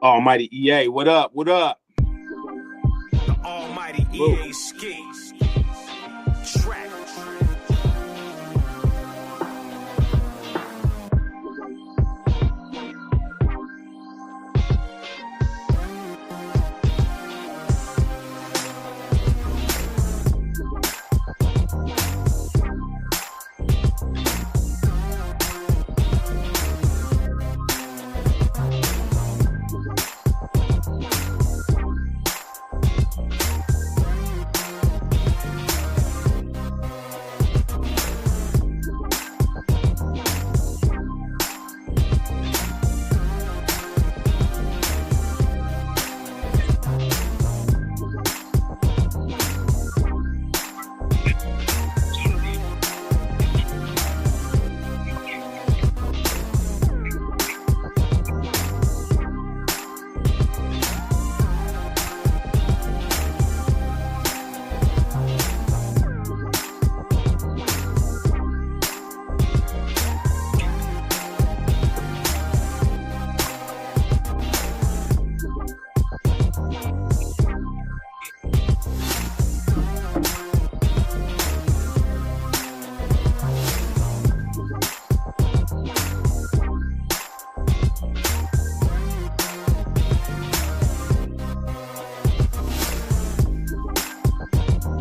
Almighty EA, what up? What up? The Almighty EA skis. Track.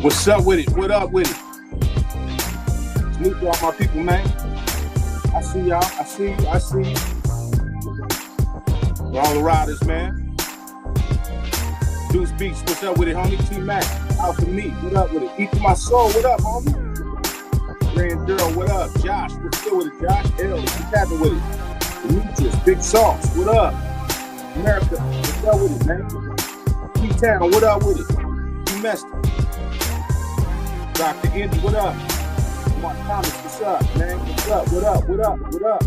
What's up with it? What up with it? Salute to all my people, man. I see y'all. I see you. I see you. For all the riders, man. Deuce Beats, what's up with it, homie? T-Mac, out for me. What up with it? Eat to my soul. What up, homie? Grand Girl, what up? Josh, what's good with it, Josh? L, what's happening with it? Demetrius, Big Sauce, what up? America, what's up with it, man? T-Town, what up with it? T-Mester. Dr. Indy, what up? Mark Thomas, what's up, man? What's up? What up? What up? What up?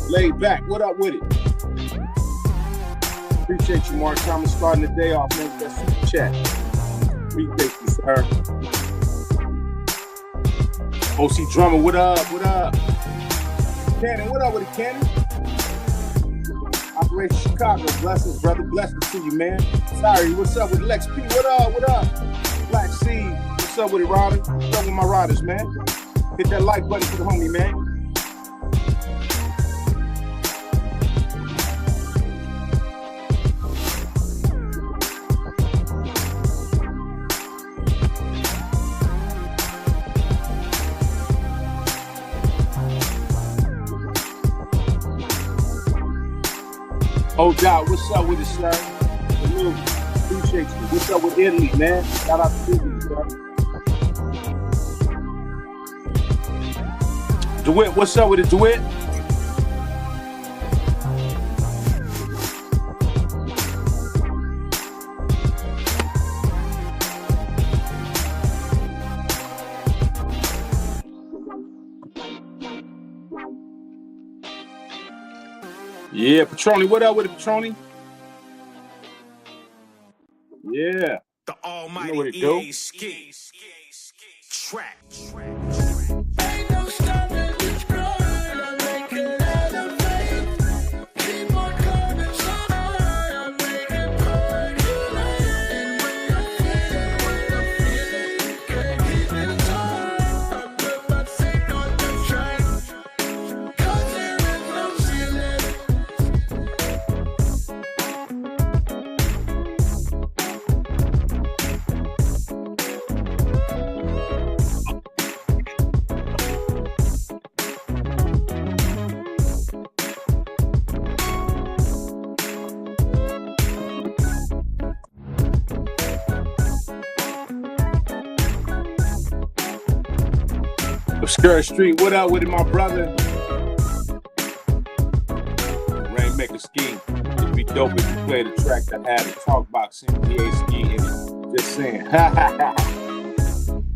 Laid back, what up with it? Appreciate you, Mark Thomas, starting the day off, man, with that super chat. Appreciate you, sir. OC Drummer, what up? What up? Cannon, what up with it, Cannon? Operation Chicago, blessings, brother. Blessings to you, man. Sorry, what's up with Lex P? What up? What up? Black Seed. What's up with it, Ryder? What's up with my riders, man? Hit that like button for the homie, man. Oh, God, what's up with it, sir? Salute. Appreciate you. What's up with Italy, man? Shout out to Italy, sir. DeWitt, what's up with it, DeWitt? Yeah, Petroni, what up with it, Petroni? Yeah. The Almighty You know what it do? EA skis. Track. Ain't no stopping this grind. I'm making elevate. Keep on coming so high. I'm making percolate. And when I feel, can't keep it tight. I put my feet on the track. 'Cause there is no ceiling. Obscure Street, what up with it, my brother? Rainmaker Ski. It'd be dope if you play the track that had a talk box NBA ski in it. Just saying. Ha ha ha.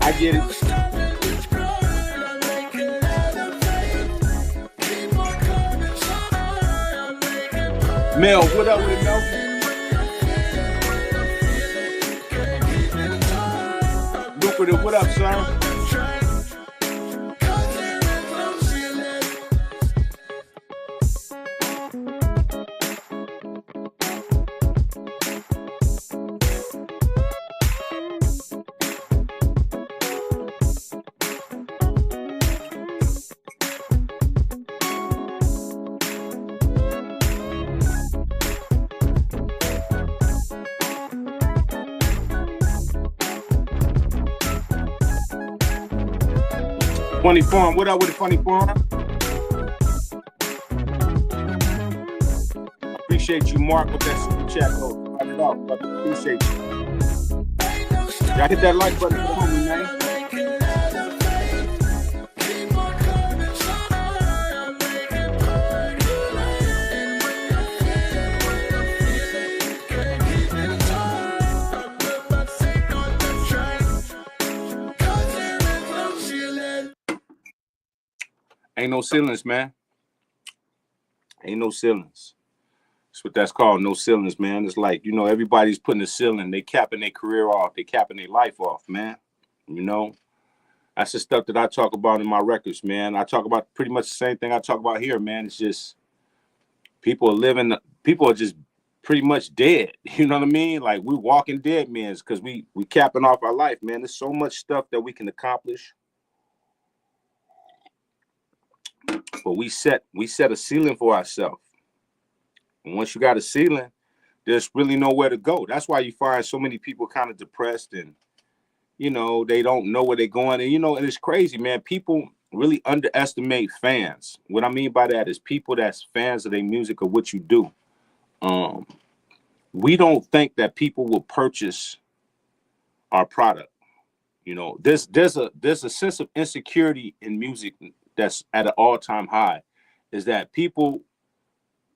I get it. Stopping this grind. I'm making elevate. Keep on coming so high. I'm making Mel, what up with it, Mel? Lucrative, what up, sir? Funny Farm, what up with the Funny Farm? Appreciate you, Mark, with that super chat code. Run it off, brother. Appreciate you. Y'all hit that like button for the homie, man. Ain't no ceilings, man. Ain't no ceilings. That's what that's called, no ceilings, man. It's like, you know, everybody's putting a ceiling. They capping their career off. They capping their life off, man. You know, that's the stuff that I talk about in my records, man. I talk about pretty much the same thing I talk about here, man. It's just people are just pretty much dead. You know what I mean? Like, we walking dead men because we capping off our life, man. There's so much stuff that we can accomplish. But we set a ceiling for ourselves. And once you got a ceiling, there's really nowhere to go. That's why you find so many people kind of depressed and, you know, they don't know where they're going. And, you know, and it's crazy, man. People really underestimate fans. What I mean by that is people that's fans of their music or what you do. We don't think that people will purchase our product. You know, there's a sense of insecurity in music that's at an all-time high, is that people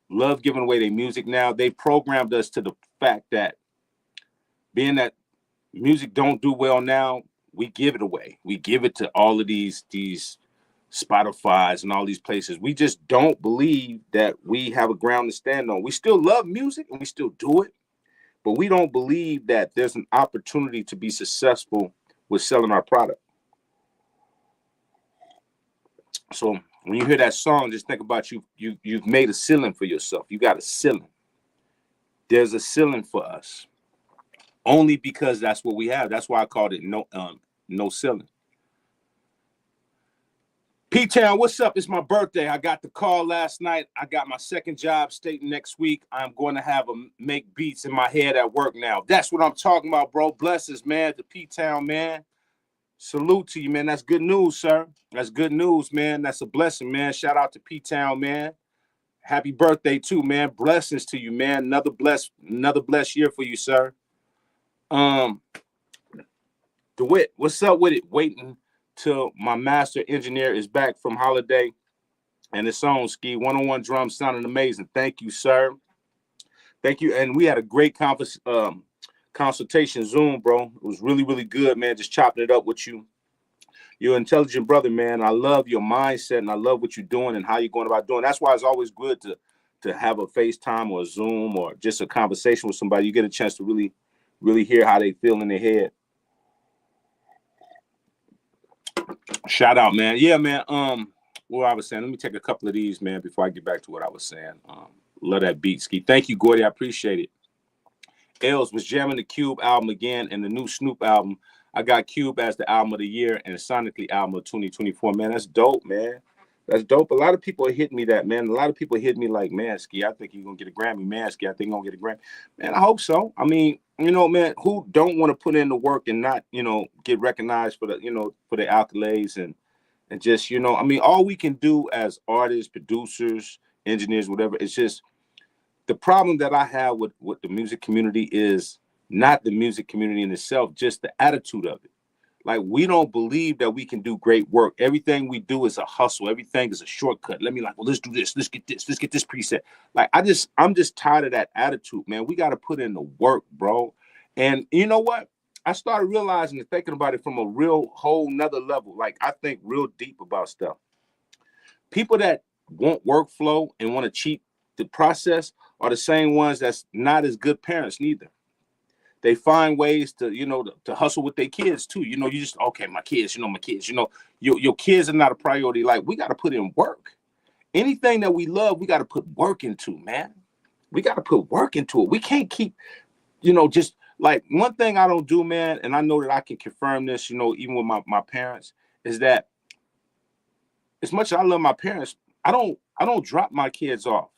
love giving away their music now. They programmed us to the fact that being that music don't do well now, we give it away. We give it to all of these Spotify's and all these places. We just don't believe that we have a ground to stand on. We still love music and we still do it, but we don't believe that there's an opportunity to be successful with selling our product. So when you hear that song, just think about you've made a ceiling for yourself. You got a ceiling. There's a ceiling for us. Only because that's what we have. That's why I called it no ceiling. P-Town, what's up? It's my birthday. I got the call last night. I got my second job starting next week. I'm going to have make beats in my head at work now. That's what I'm talking about, bro. Blessings, man. The P-Town, man. Salute to you, man. That's good news, sir. That's good news, man. That's a blessing, man. Shout out to P-Town, man. Happy birthday, too, man. Blessings to you, man. Another blessed year for you, sir. DeWitt, what's up with it? Waiting till my master engineer is back from holiday and it's on, Ski. 101 drums sounding amazing. Thank you, sir. Thank you. And we had a great consultation Zoom, bro. It was really, really good, man. Just chopping it up with you. You're an intelligent brother, man. I love your mindset and I love what you're doing and how you're going about doing. That's why it's always good to have a FaceTime or a Zoom or just a conversation with somebody. You get a chance to really, really hear how they feel in their head. Shout out, man. Yeah, man. What I was saying, let me take a couple of these, man, before I get back to what I was saying. Love that beat, Ski. Thank you, Gordy. I appreciate it. Els was jamming the Cube album again and the new Snoop album. I got Cube as the album of the year and Sonically album of 2024. Man, that's dope, man. That's dope. A lot of people are hitting me that, man. A lot of people hit me like, man, Ski, I think you're going to get a Grammy. Man, Ski, I think you're going to get a Grammy. Man, I hope so. I mean, you know, man, who don't want to put in the work and not, you know, get recognized for the, you know, for the accolades and just, you know, I mean, all we can do as artists, producers, engineers, whatever, it's just the problem that I have with the music community is not the music community in itself, just the attitude of it. Like, we don't believe that we can do great work. Everything we do is a hustle. Everything is a shortcut. Let me well, let's do this. Let's get this. Let's get this preset. Like, I'm just tired of that attitude, man. We got to put in the work, bro. And you know what? I started realizing and thinking about it from a real whole nother level. Like, I think real deep about stuff. People that want workflow and want to cheat the process are the same ones that's not as good parents neither. They find ways to, you know, to hustle with their kids too. You know, you just, okay, my kids, you know, your kids are not a priority. Like, we got to put in work. Anything that we love, we got to put work into, man. We got to put work into it. We can't keep, you know, just like one thing I don't do, man, and I know that I can confirm this, you know, even with my parents, is that as much as I love my parents, I don't drop my kids off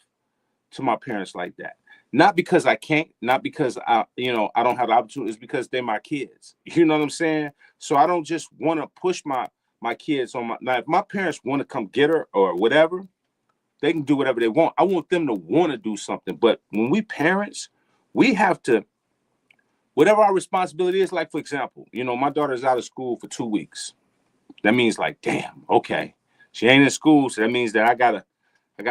to my parents like that. Not because I can't, not because I don't have the opportunity. It's because they're my kids. You know what I'm saying? So I don't just want to push my my kids on my, now if my parents want to come get her or whatever, they can do whatever they want. I want them to want to do something. But when we parents, we have to, whatever our responsibility is, like, for example, you know, my daughter's out of school for 2 weeks. That means like, damn, okay. She ain't in school. So that means that I gotta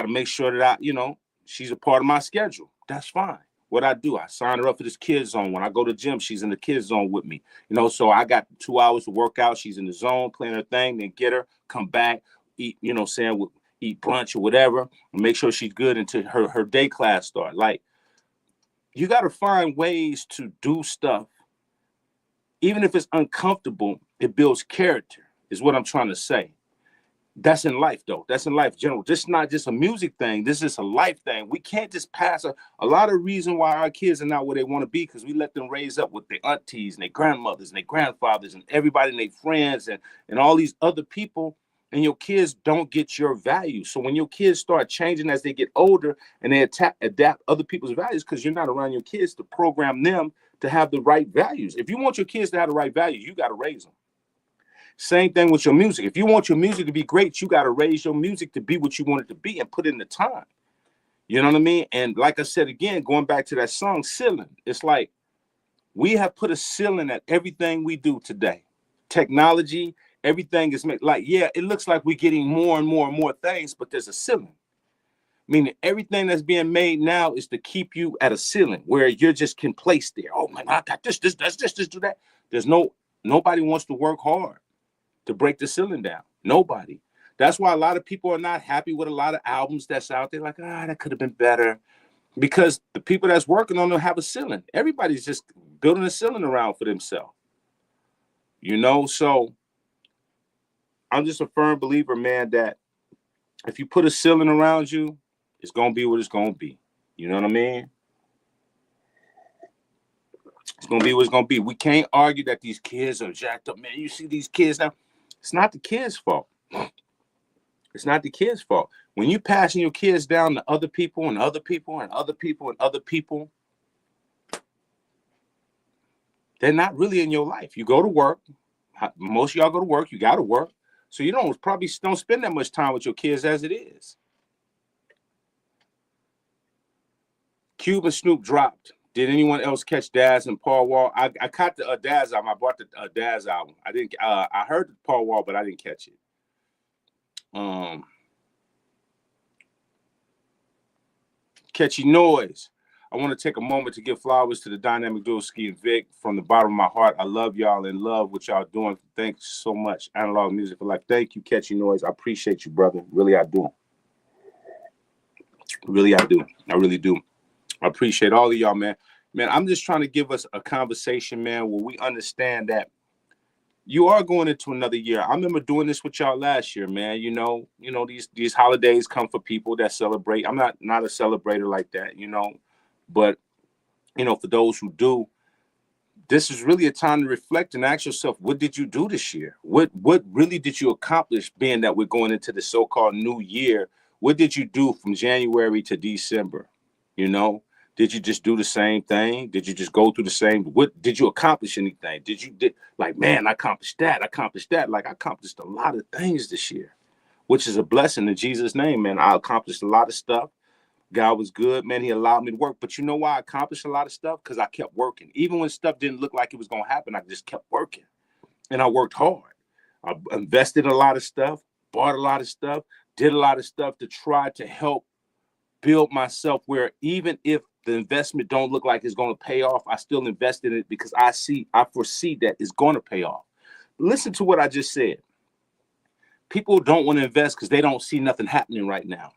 make sure that you know, she's a part of my schedule. That's fine. What I do, I sign her up for this kids zone. When I go to the gym, she's in the kids zone with me. You know, so I got 2 hours to work out. She's in the zone, playing her thing, then get her, come back, eat, you know, saying eat brunch or whatever, and make sure she's good until her day class start. Like, you got to find ways to do stuff, even if it's uncomfortable. It builds character, is what I'm trying to say. That's in life, though. That's in life general. This is not just a music thing. This is a life thing. We can't just pass a lot of reason why our kids are not where they want to be, because we let them raise up with their aunties and their grandmothers and their grandfathers and everybody and their friends and all these other people. And your kids don't get your value. So when your kids start changing as they get older and they adapt other people's values, because you're not around your kids to program them to have the right values. If you want your kids to have the right values, you got to raise them. Same thing with your music. If you want your music to be great, you got to raise your music to be what you want it to be and put in the time. You know what I mean? And like I said, again, going back to that song, ceiling, it's like we have put a ceiling at everything we do today. Technology, everything is made like, yeah, it looks like we're getting more and more and more things, but there's a ceiling. Meaning everything that's being made now is to keep you at a ceiling where you're just can place there. Oh man, I got this, do that. Nobody wants to work hard to break the ceiling down. Nobody. That's why a lot of people are not happy with a lot of albums that's out there. Like, that could have been better. Because the people that's working on them have a ceiling. Everybody's just building a ceiling around for themselves. You know, so I'm just a firm believer, man, that if you put a ceiling around you, it's going to be what it's going to be. You know what I mean? It's going to be what it's going to be. We can't argue that these kids are jacked up. Man, you see these kids now. It's not the kids' fault. It's not the kids' fault. When you passing your kids down to other people and other people and other people and other people, they're not really in your life. You go to work. Most of y'all go to work. You got to work. So you probably don't spend that much time with your kids as it is. Cube and Snoop dropped. Did anyone else catch Daz and Paul Wall? I caught the Daz album. I bought the Daz album. I didn't. I heard the Paul Wall, but I didn't catch it. Catchy Noise. I want to take a moment to give flowers to the dynamic duo Ski and Vic from the bottom of my heart. I love y'all and love what y'all doing. Thanks so much. Analog Music for Life. Thank you, Catchy Noise. I appreciate you, brother. Really, I do. Really, I do. I really do. I appreciate all of y'all, man. Man, I'm just trying to give us a conversation, man, where we understand that you are going into another year. I remember doing this with y'all last year, man. You know, these holidays come for people that celebrate. I'm not a celebrator like that, you know, but you know, for those who do, this is really a time to reflect and ask yourself, what did you do this year? What really did you accomplish, being that we're going into the so-called new year? What did you do from January to December? You know, did you just do the same thing? Did you just go through the same? What did you accomplish anything? Like, man, I accomplished that. Like, I accomplished a lot of things this year, which is a blessing in Jesus' name, man. I accomplished a lot of stuff. God was good, man. He allowed me to work. But you know why I accomplished a lot of stuff? Because I kept working. Even when stuff didn't look like it was going to happen, I just kept working. And I worked hard. I invested in a lot of stuff, bought a lot of stuff, did a lot of stuff to try to help build myself, where even if the investment don't look like it's going to pay off, I still invest in it because I foresee that it's going to pay off. Listen to what I just said. People don't want to invest because they don't see nothing happening right now.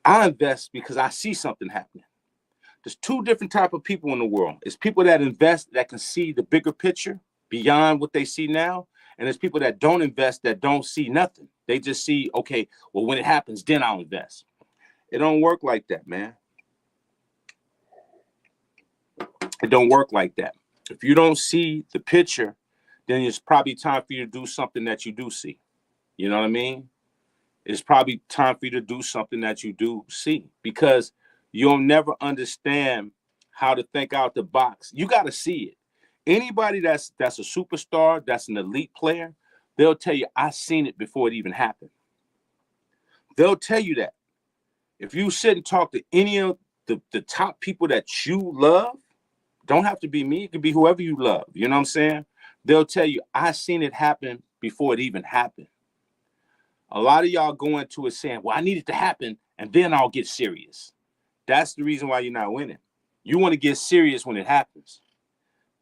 I invest because I see something happening. There's two different type of people in the world. It's people that invest that can see the bigger picture beyond what they see now. And there's people that don't invest that don't see nothing. They just see, okay, well, when it happens, then I'll invest. It don't work like that, man. It don't work like that. If you don't see the picture, then it's probably time for you to do something that you do see. You know what I mean? It's probably time for you to do something that you do see, because you'll never understand how to think out the box. You got to see it. Anybody that's a superstar, that's an elite player, they'll tell you, I seen it before it even happened. They'll tell you that. If you sit and talk to any of the top people that you love, don't have to be me, it can be whoever you love. You know what I'm saying? They'll tell you, I seen it happen before it even happened. A lot of y'all go into it saying, well, I need it to happen, and then I'll get serious. That's the reason why you're not winning. You want to get serious when it happens.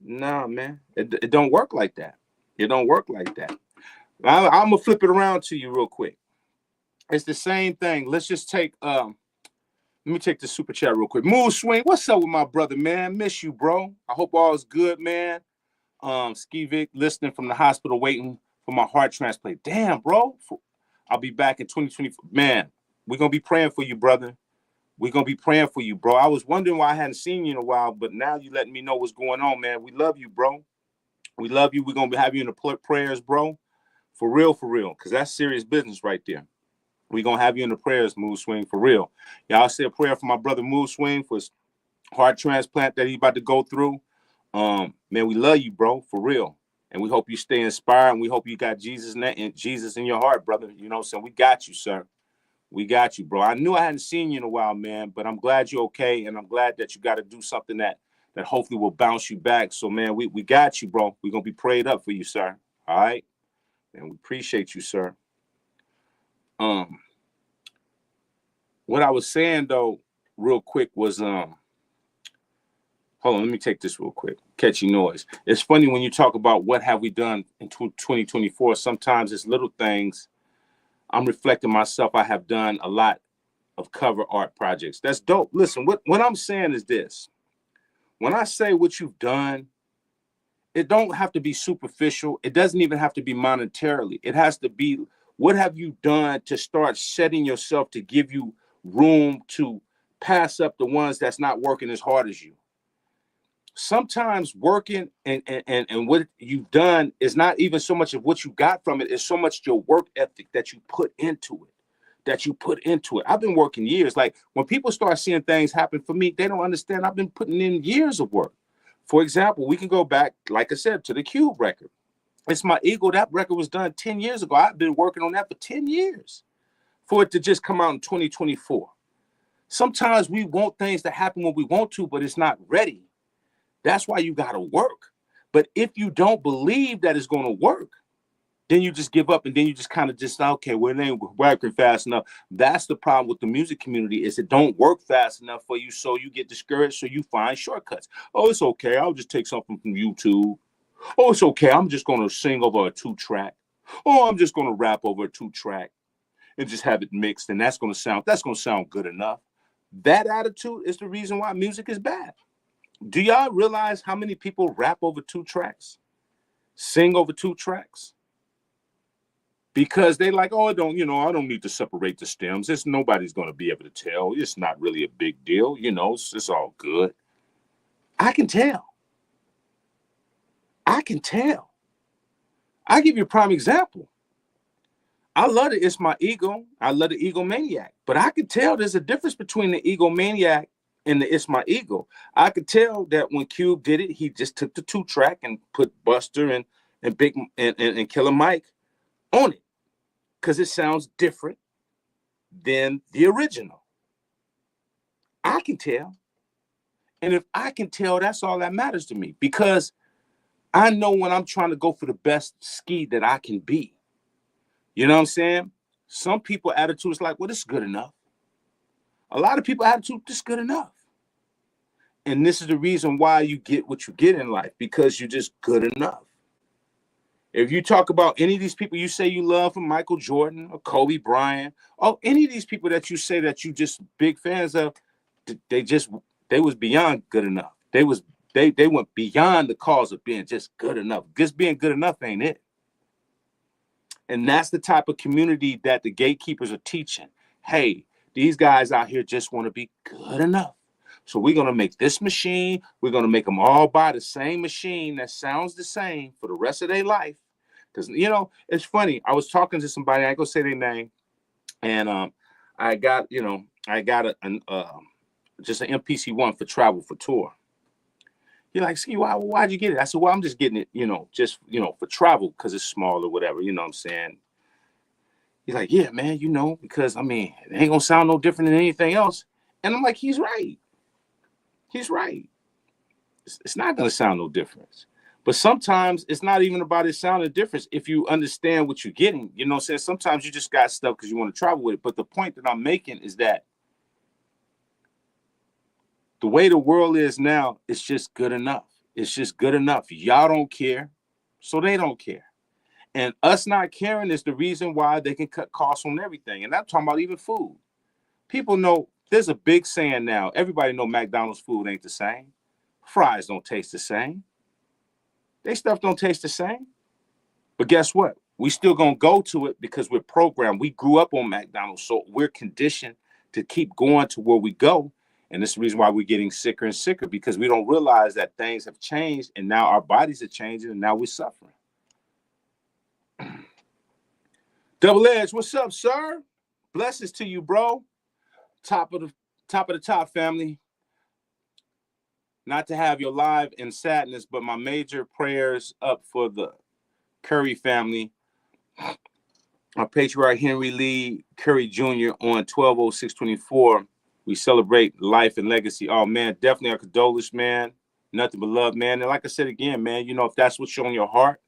Nah, man, it don't work like that. It don't work like that. I'm gonna flip it around to you real quick. It's the same thing. Let's just take let me take the super chat real quick. Mood Swing, what's up with my brother, man? Miss you, bro. I hope all is good, man. Ski Vic, listening from the hospital, waiting for my heart transplant. Damn, bro. I'll be back in 2024. Man, we're gonna be praying for you, brother. We're gonna be praying for you, bro. I was wondering why I hadn't seen you in a while, but now you letting me know what's going on, man. We love you, bro. We love you. We're gonna have you in the prayers, bro. For real, because that's serious business right there. We're going to have you in the prayers, Mood Swing, for real. Y'all say a prayer for my brother Mood Swing for his heart transplant that he's about to go through. Man, we love you, bro, for real. And we hope you stay inspired, and we hope you got Jesus in your heart, brother. You know what I'm saying? We got you, sir. We got you, bro. I knew I hadn't seen you in a while, man, but I'm glad you're okay, and I'm glad that you got to do something that hopefully will bounce you back. So, man, we got you, bro. We're going to be prayed up for you, sir. All right? And we appreciate you, sir. What I was saying though, real quick was hold on, let me take this real quick. Catchy noise. It's funny when you talk about what have we done in 2024. Sometimes it's little things. I'm reflecting myself. I have done a lot of cover art projects. That's dope. Listen, what I'm saying is this. When I say what you've done, it don't have to be superficial. It doesn't even have to be monetarily. It has to be, what have you done to start setting yourself to give you room to pass up the ones that's not working as hard as you. Sometimes working and what you've done is not even so much of what you got from it, it's so much your work ethic that you put into it. I've been working years. Like when people start seeing things happen for me, they don't understand I've been putting in years of work. For example, we can go back, like I said, to the Cube record. It's My Ego. That record was done 10 years ago. I've been working on that for 10 years for it to just come out in 2024. Sometimes we want things to happen when we want to, but it's not ready. That's why you got to work. But if you don't believe that it's going to work, then you just give up and then you just kind of just, okay, well, it ain't working fast enough. That's the problem with the music community is it don't work fast enough for you. So you get discouraged. So you find shortcuts. Oh, it's okay. I'll just take something from YouTube. Oh, it's okay. I'm just going to sing over a 2-track. Oh, I'm just going to rap over a 2-track and just have it mixed. And that's going to sound good enough. That attitude is the reason why music is bad. Do y'all realize how many people rap over 2 tracks? Sing over 2 tracks? Because they like, oh, I don't need to separate the stems. Nobody's going to be able to tell. It's not really a big deal. It's all good. I can tell. I'll give you a prime example. I love it. It's My Ego. I love the Egomaniac. But I can tell there's a difference between the Egomaniac and the It's My Ego. I could tell that when Cube did it, he just took the 2-track and put Buster and Big and Killer Mike on it because it sounds different than the original. I can tell. And if I can tell, that's all that matters to me because I know when I'm trying to go for the best ski that I can be. You know what I'm saying? Some people attitude is like, well, this is good enough. A lot of people attitude, this is good enough. And this is the reason why you get what you get in life, because you're just good enough. If you talk about any of these people you say you love, from Michael Jordan or Kobe Bryant, or any of these people that you say that you just big fans of, they was beyond good enough. They went beyond the cause of being just good enough. Just being good enough ain't it. And that's the type of community that the gatekeepers are teaching. Hey, these guys out here just want to be good enough. So we're going to make this machine. We're going to make them all buy the same machine that sounds the same for the rest of their life. Because, it's funny. I was talking to somebody. I ain't going to say their name. And I got just an MPC-1 for travel for tour. You're like, see, why'd you get it? I said, well, I'm just getting it, just, for travel because it's small or whatever, you know what I'm saying? He's like, yeah, man, because, I mean, it ain't going to sound no different than anything else. And I'm like, he's right. He's right. It's not going to sound no different. But sometimes it's not even about it sounding different if you understand what you're getting. You know what I'm saying? Sometimes you just got stuff because you want to travel with it. But the point that I'm making is that the way the world is now, it's just good enough. It's just good enough. Y'all don't care, so they don't care. And us not caring is the reason why they can cut costs on everything. And I'm talking about even food. People know there's a big saying now. Everybody know McDonald's food ain't the same. Fries don't taste the same. They stuff don't taste the same. But guess what? We still gonna go to it because we're programmed. We grew up on McDonald's, so we're conditioned to keep going to where we go. And this is the reason why we're getting sicker and sicker, because we don't realize that things have changed and now our bodies are changing and now we're suffering. Double Edge, what's up, sir? Blessings to you, bro. Top of the top, family. Not to have your live in sadness, but my major prayers up for the Curry family. Our patriarch Henry Lee Curry Jr. on 12/06/24. We celebrate life and legacy. Oh man, definitely our condolences, man. Nothing but love, man. And like I said again, man, if that's what's on your heart,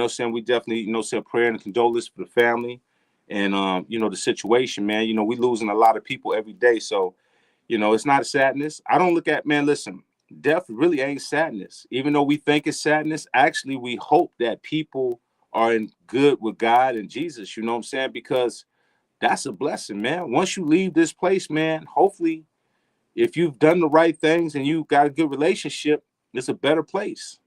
saying we definitely, say a prayer and a condolence for the family and the situation, man. We losing a lot of people every day. So, it's not a sadness. I don't look at, man, listen, death really ain't sadness. Even though we think it's sadness, actually we hope that people are in good with God and Jesus, you know what I'm saying? Because that's a blessing, man. Once you leave this place, man, hopefully if you've done the right things and you've got a good relationship, it's a better place.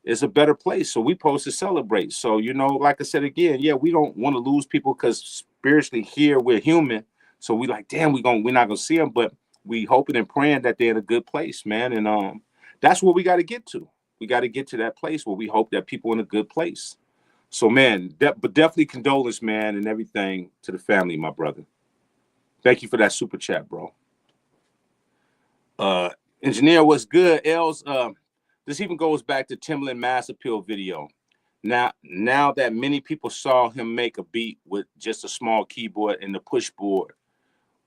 It's a better place. So we're supposed to celebrate. So, like I said again, yeah, we don't want to lose people because spiritually here we're human. So we like, damn, we're not gonna see them, but we hoping and praying that they're in a good place, man. And that's where we got to get to. We got to get to that place where we hope that people are in a good place. So, man, but definitely condolence, man, and everything to the family, my brother. Thank you for that super chat, bro. Engineer, what's good? Els, this even goes back to Timbaland Mass Appeal video. Now that many people saw him make a beat with just a small keyboard and the push board,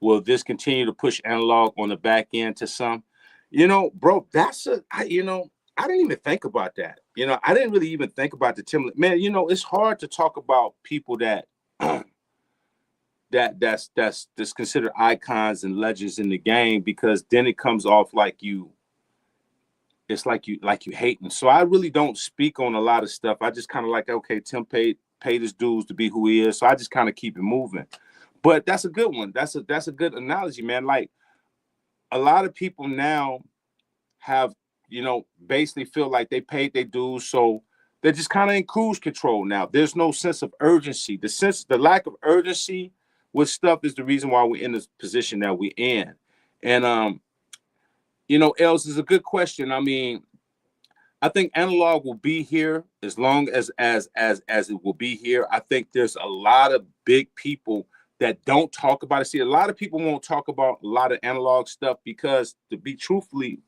will this continue to push analog on the back end to some? Bro, I didn't even think about that. I didn't really even think about the Timbaland. Man, it's hard to talk about people that that's considered icons and legends in the game, because then it comes off like it's like you hating. So I really don't speak on a lot of stuff. I just kind of like, okay, Tim paid his dues to be who he is. So I just kind of keep it moving. But that's a good one. That's a good analogy, man. Like a lot of people now have, basically feel like they paid their dues. So they're just kind of in cruise control now. There's no sense of urgency. The lack of urgency with stuff is the reason why we're in this position that we're in. And, Els, is a good question. I mean, I think analog will be here as long as it will be here. I think there's a lot of big people that don't talk about it. See, a lot of people won't talk about a lot of analog stuff because, to be truthfully,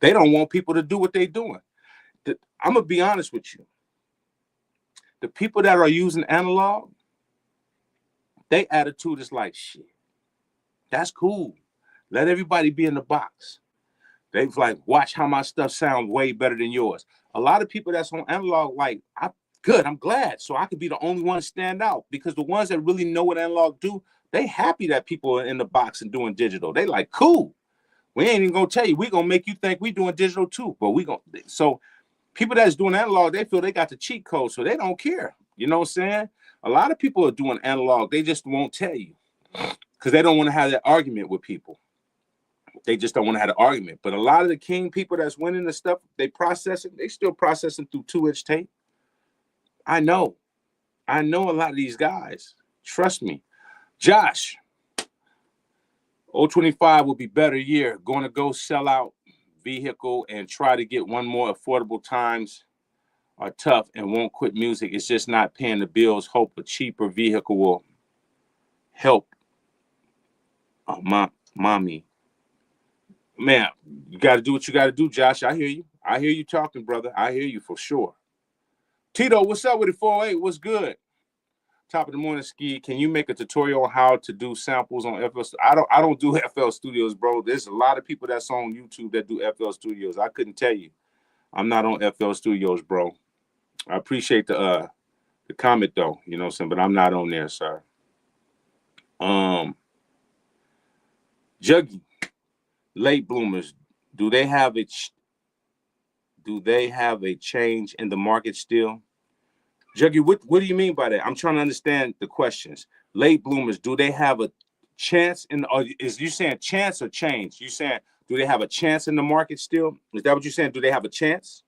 they don't want people to do what they're doing. I'm going to be honest with you. The people that are using analog, their attitude is like, shit, that's cool. Let everybody be in the box. They've like, watch how my stuff sounds way better than yours. A lot of people that's on analog, like, I'm glad. So I could be the only one to stand out, because the ones that really know what analog do, they happy that people are in the box and doing digital. They like, cool. We ain't even gonna tell you. We gonna make you think we doing digital too. But so people that's doing analog, they feel they got the cheat code, so they don't care. You know what I'm saying? A lot of people are doing analog. They just won't tell you because they don't want to have that argument with people. They just don't want to have an argument. But a lot of the king people that's winning the stuff, they still processing through 2-inch tape. I know a lot of these guys. Trust me. Josh, 025 will be better year. Going to go sell out vehicle and try to get one more affordable. Times are tough and won't quit music. It's just not paying the bills. Hope a cheaper vehicle will help. Mommy. Man, you got to do what you got to do, Josh. I hear you. I hear you talking, brother. I hear you for sure. Tito, what's up with it? 408? What's good? Top of the morning, Ski. Can you make a tutorial on how to do samples on FL? I don't do FL Studios, bro. There's a lot of people that's on YouTube that do FL Studios. I couldn't tell you. I'm not on FL Studios, bro. I appreciate the comment though, you know what I'm saying, but I'm not on there, sir. Juggy, late bloomers, do they have a change in the market still? Juggy, what do you mean by that? I'm trying to understand the questions. Late bloomers, do they have a chance in? Or is you saying chance or change? You saying do they have a chance in the market still? Is that what you're saying? Do they have a chance?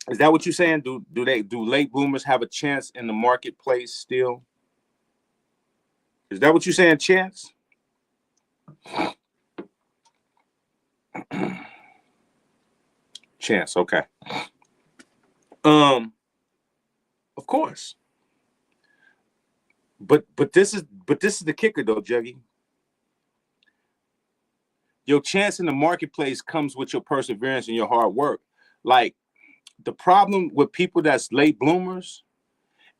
Is that what you're saying? Do late bloomers have a chance in the marketplace still? Is that what you're saying, chance? Chance, okay. Of course. But this is the kicker though, Juggy. Your chance in the marketplace comes with your perseverance and your hard work. Like the problem with people that's late bloomers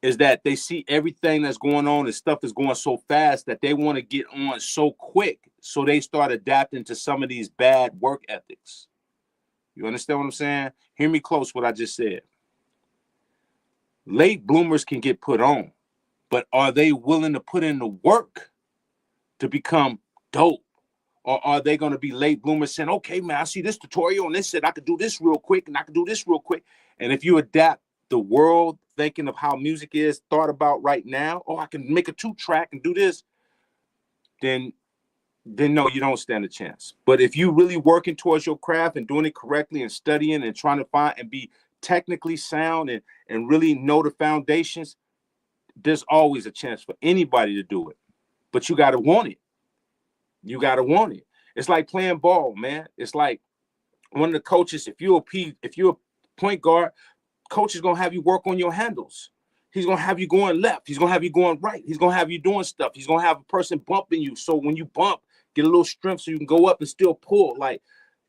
is that they see everything that's going on and stuff is going so fast that they want to get on so quick. So they start adapting to some of these bad work ethics. You understand what I'm saying? Hear me close what I just said. Late bloomers can get put on, but are they willing to put in the work to become dope? Or are they going to be late bloomers saying, okay, man, I see this tutorial and this said I could do this real quick and I could do this real quick. And if you adapt the world thinking of how music is thought about right now, oh, I can make a 2-track and do this, then no, you don't stand a chance. But if you really working towards your craft and doing it correctly and studying and trying to find and be technically sound and really know the foundations, there's always a chance for anybody to do it. But you got to want it. You got to want it. It's like playing ball, man. It's like one of the coaches, if you're a point guard, coach is going to have you work on your handles. He's going to have you going left. He's going to have you going right. He's going to have you doing stuff. He's going to have a person bumping you. So when you bump, get a little strength so you can go up and still pull. Like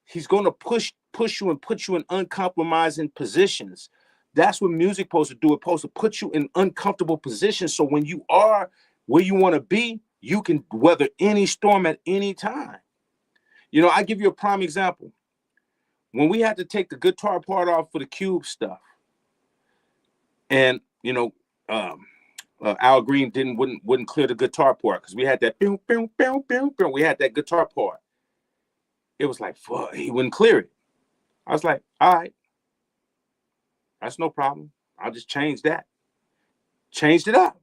he's going to push you and put you in uncompromising positions. That's what music supposed to do. It's supposed to put you in uncomfortable positions. So when you are where you want to be, you can weather any storm at any time. You know, I give you a prime example. When we had to take the guitar part off for the Cube stuff, and you know, Al Green wouldn't clear the guitar part because we had that we had that guitar part. It was like, fuck, he wouldn't clear it. I was like, all right, that's no problem. I'll just change that. Changed it up.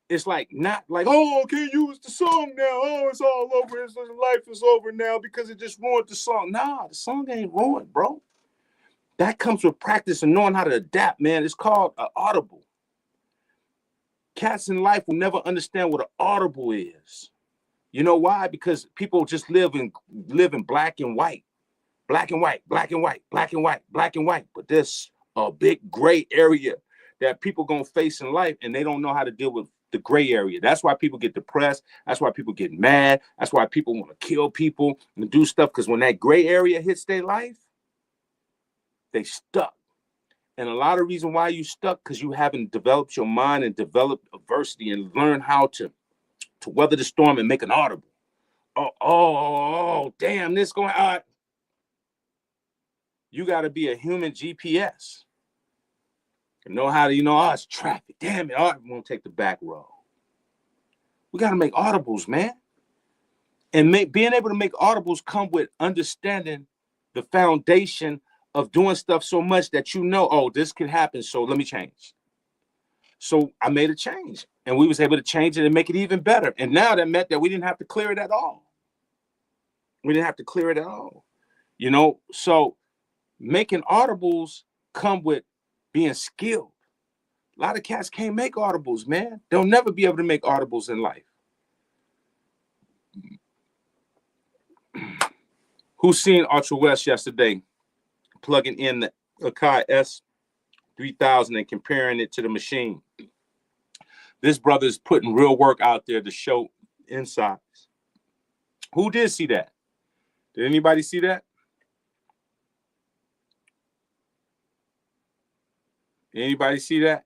It's like not like, oh, I can't use the song now. Oh, it's all over. Life is over now because it just ruined the song. Nah, the song ain't ruined, bro. That comes with practice and knowing how to adapt, man. It's called an audible. Cats in life will never understand what an audible is. You know why? Because people just live in black and white, black and white, black and white, black and white, black and white. But there's a big gray area that people gonna face in life, and they don't know how to deal with the gray area. That's why people get depressed. That's why people get mad. That's why people want to kill people and do stuff. Because when that gray area hits their life, they stuck. And a lot of reason why you stuck because you haven't developed your mind and developed adversity and learn how to weather the storm and make an audible. Oh, damn, this going on. You got to be a human GPS. Know how to, it's traffic. Damn it, I won't take the back road. We got to make audibles, man. And being able to make audibles come with understanding the foundation of doing stuff so much that oh, this can happen, so let me change. So I made a change, and we was able to change it and make it even better. And now that meant that we didn't have to clear it at all. We didn't have to clear it at all. So making audibles come with being skilled. A lot of cats can't make audibles, man. They'll never be able to make audibles in life. Who's seen Ultra West yesterday plugging in the Akai S3000 and comparing it to the machine? This brother's putting real work out there to show insights. Who did see that? Did anybody see that? Anybody see that?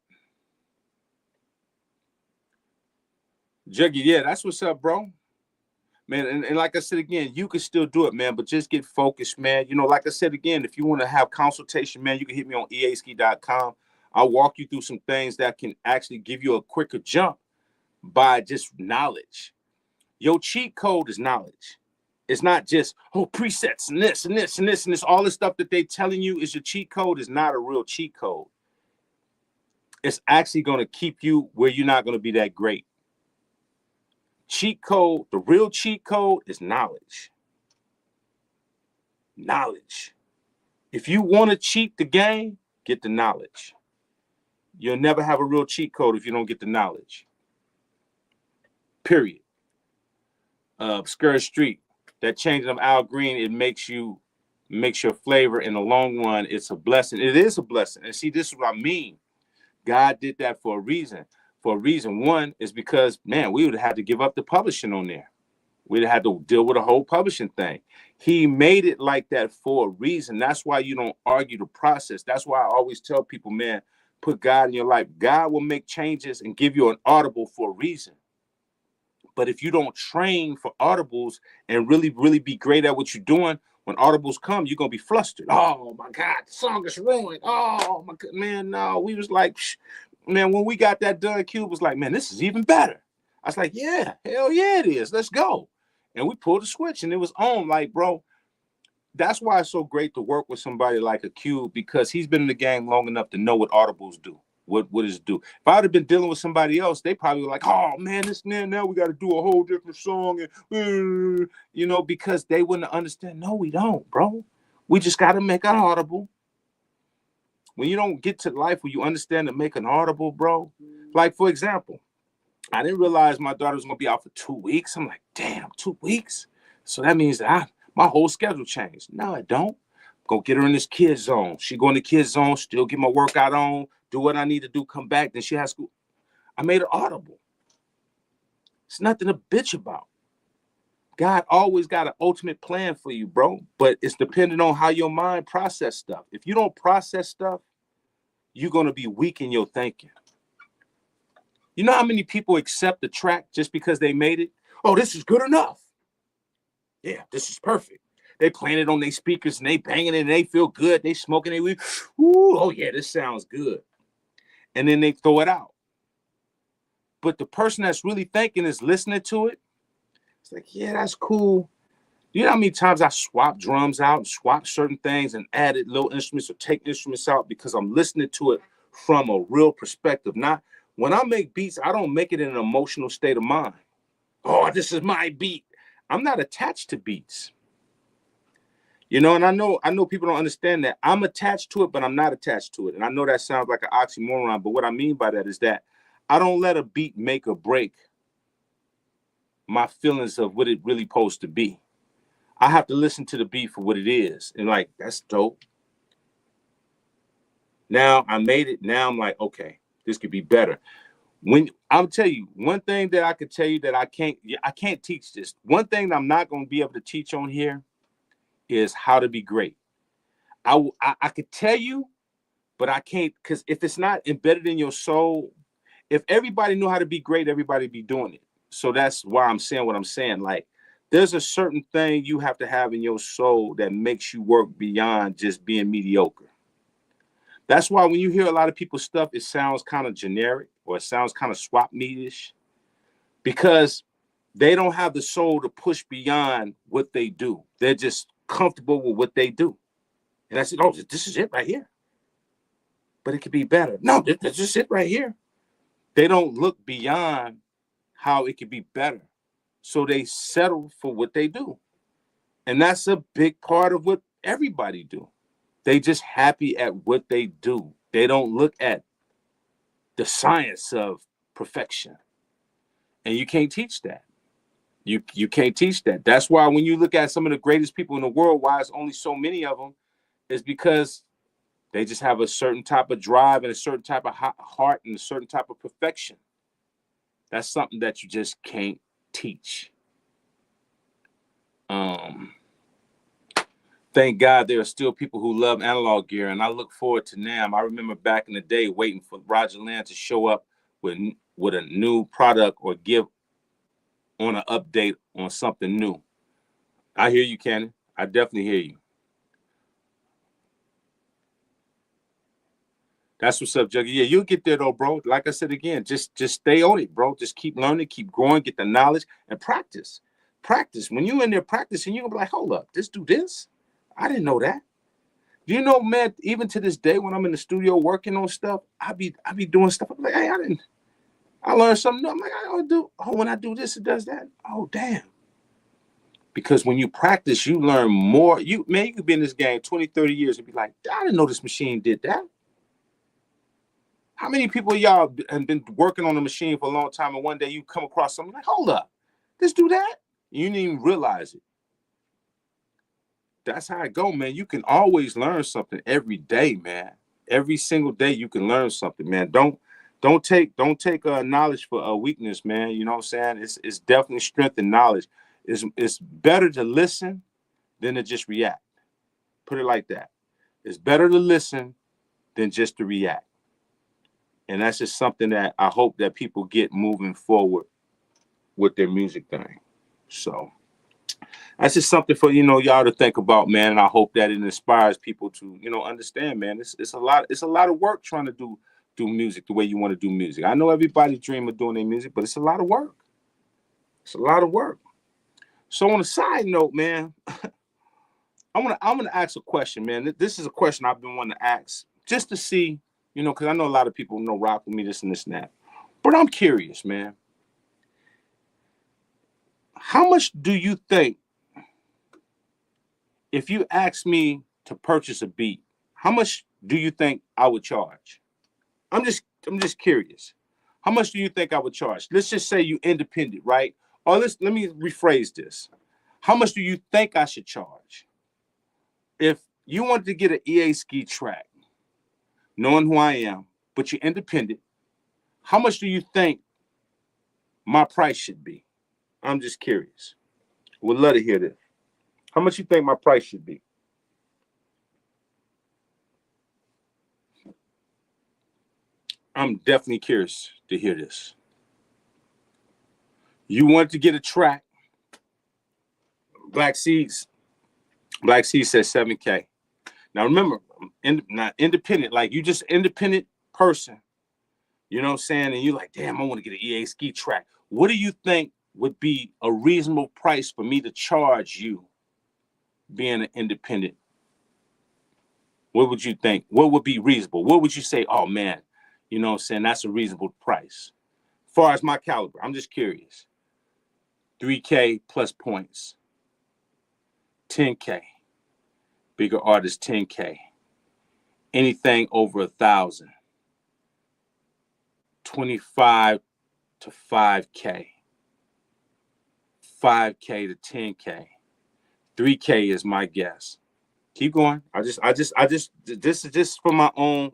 Juggy, yeah, that's what's up, bro. Man, and like I said again, you can still do it, man, but just get focused, man. You know, like I said again, if you want to have consultation, man, you can hit me on easki.com. I'll walk you through some things that can actually give you a quicker jump by just knowledge. Your cheat code is knowledge. It's not just, oh, presets and this and this and this and this. All the stuff that they telling you is your cheat code is not a real cheat code. It's actually going to keep you where you're not going to be that great. Cheat code, the real cheat code is knowledge. Knowledge. If you want to cheat the game, get the knowledge. You'll never have a real cheat code if you don't get the knowledge. Period. Obscure Street, that changing of Al Green, it makes your flavor in the long run. It's a blessing. It is a blessing. And see, this is what I mean. God did that for a reason. For a reason. One is because, man, we would have had to give up the publishing on there. We'd have had to deal with a whole publishing thing. He made it like that for a reason. That's why you don't argue the process. That's why I always tell people, man, put God in your life. God will make changes and give you an audible for a reason. But if you don't train for audibles and really, really be great at what you're doing, when audibles come, you're going to be flustered. Oh, my God, the song is ruined. Oh, my God, man, no. We was like, man, when we got that done, Cube was like, man, this is even better. I was like, yeah, hell yeah, it is. Let's go. And we pulled the switch and it was on. Like, bro, that's why it's so great to work with somebody like a Cube, because he's been in the game long enough to know what audibles do. What does it do? If I would have been dealing with somebody else, they probably were like, oh man, this now we got to do a whole different song, and you know, because they wouldn't understand. No, we don't, bro. We just got to make an audible. When you don't get to life where you understand to make an audible, bro. Like, for example, I didn't realize my daughter was gonna be out for 2 weeks. I'm like, damn, 2 weeks. So that means that my whole schedule changed. No, I don't. Go get her in this kid zone. She go in the kid zone, still get my workout on, do what I need to do, come back. Then she has school. I made it audible. It's nothing to bitch about. God always got an ultimate plan for you, bro. But it's dependent on how your mind process stuff. If you don't process stuff, you're going to be weak in your thinking. You know how many people accept the track just because they made it? Oh, this is good enough. Yeah, this is perfect. They playing it on their speakers and they banging it and they feel good. They smoking their weed. Ooh, oh yeah, this sounds good. And then they throw it out. But the person that's really thinking is listening to it. It's like, yeah, that's cool. You know how many times I swap drums out and swap certain things and added little instruments or take instruments out because I'm listening to it from a real perspective. Not when I make beats, I don't make it in an emotional state of mind. Oh, this is my beat. I'm not attached to beats. You know, and I know people don't understand that. I'm attached to it, but I'm not attached to it. And I know that sounds like an oxymoron, but what I mean by that is that I don't let a beat make or break my feelings of what it really supposed to be. I have to listen to the beat for what it is. And like, that's dope. Now I made it. Now I'm like, okay, this could be better. When I'll tell you one thing that I could tell you that I can't teach this. One thing that I'm not going to be able to teach on here is how to be great. I could tell you, but I can't, because if it's not embedded in your soul, if everybody knew how to be great, everybody be doing it. So that's why I'm saying what I'm saying. Like, there's a certain thing you have to have in your soul that makes you work beyond just being mediocre. That's why when you hear a lot of people's stuff, it sounds kind of generic or it sounds kind of swap meetish, because they don't have the soul to push beyond what they do. They're just comfortable with what they do. And I said, oh, this is it right here. But it could be better. No, this is it right here. They don't look beyond how it could be better. So they settle for what they do. And that's a big part of what everybody do. They just happy at what they do. They don't look at the science of perfection. And you can't teach that. You can't teach that. That's why when you look at some of the greatest people in the world, why it's only so many of them, is because they just have a certain type of drive and a certain type of heart and a certain type of perfection. That's something that you just can't teach. thank God there are still people who love analog gear, and I look forward to NAMM. I remember back in the day waiting for Roger Land to show up with a new product or give on an update on something new. I hear you, Cannon. I definitely hear you. That's what's up, Juggy. Yeah, you'll get there though, bro. Like I said again, just stay on it, bro. Just keep learning, keep growing, get the knowledge, and practice. Practice. When you're in there practicing, you're gonna be like, hold up, this do this? I didn't know that. Do you know, man, even to this day when I'm in the studio working on stuff, I be doing stuff. I'm like, hey, I learned something new. I'm like, I don't do, oh, when I do this, it does that. Oh, damn. Because when you practice, you learn more. You could be in this game 20, 30 years and be like, I didn't know this machine did that. How many people y'all have been working on a machine for a long time and one day you come across something like, hold up, this do that? You didn't even realize it. That's how it go, man. You can always learn something every day, man. Every single day you can learn something, man. Don't take knowledge for a weakness, man. You know what I'm saying? It's definitely strength and knowledge. It's better to listen than to just react. Put it like that. It's better to listen than just to react. And that's just something that I hope that people get moving forward with their music thing. So that's just something for, y'all to think about, man. And I hope that it inspires people to, understand, man. It's a lot of work trying to do music the way you want to do music. I know everybody dream of doing their music, but it's a lot of work. It's a lot of work. So on a side note, man, I'm gonna ask a question, man. This is a question I've been wanting to ask just to see, because I know a lot of people rock with me, this and that. But I'm curious, man. How much do you think, if you asked me to purchase a beat, how much do you think I would charge? I'm just curious. How much do you think I would charge? Let's just say you independent, right? Or let me rephrase this. How much do you think I should charge? If you wanted to get an EA ski track, knowing who I am, but you're independent, how much do you think my price should be? I'm just curious. Would love to hear this. How much you think my price should be? I'm definitely curious to hear this. You want to get a track. Black Seeds says 7K. Now remember, I'm not independent, like you just independent person. You know what I'm saying? And you're like, damn, I want to get an EA ski track. What do you think would be a reasonable price for me to charge you being an independent? What would you think? What would be reasonable? What would you say, oh man, you know what I'm saying? That's a reasonable price. As far as my caliber, I'm just curious. 3K plus points. 10K. Bigger artist, 10K. Anything over 1,000. 25 to 5K. 5K to 10K. 3K is my guess. Keep going. This is just for my own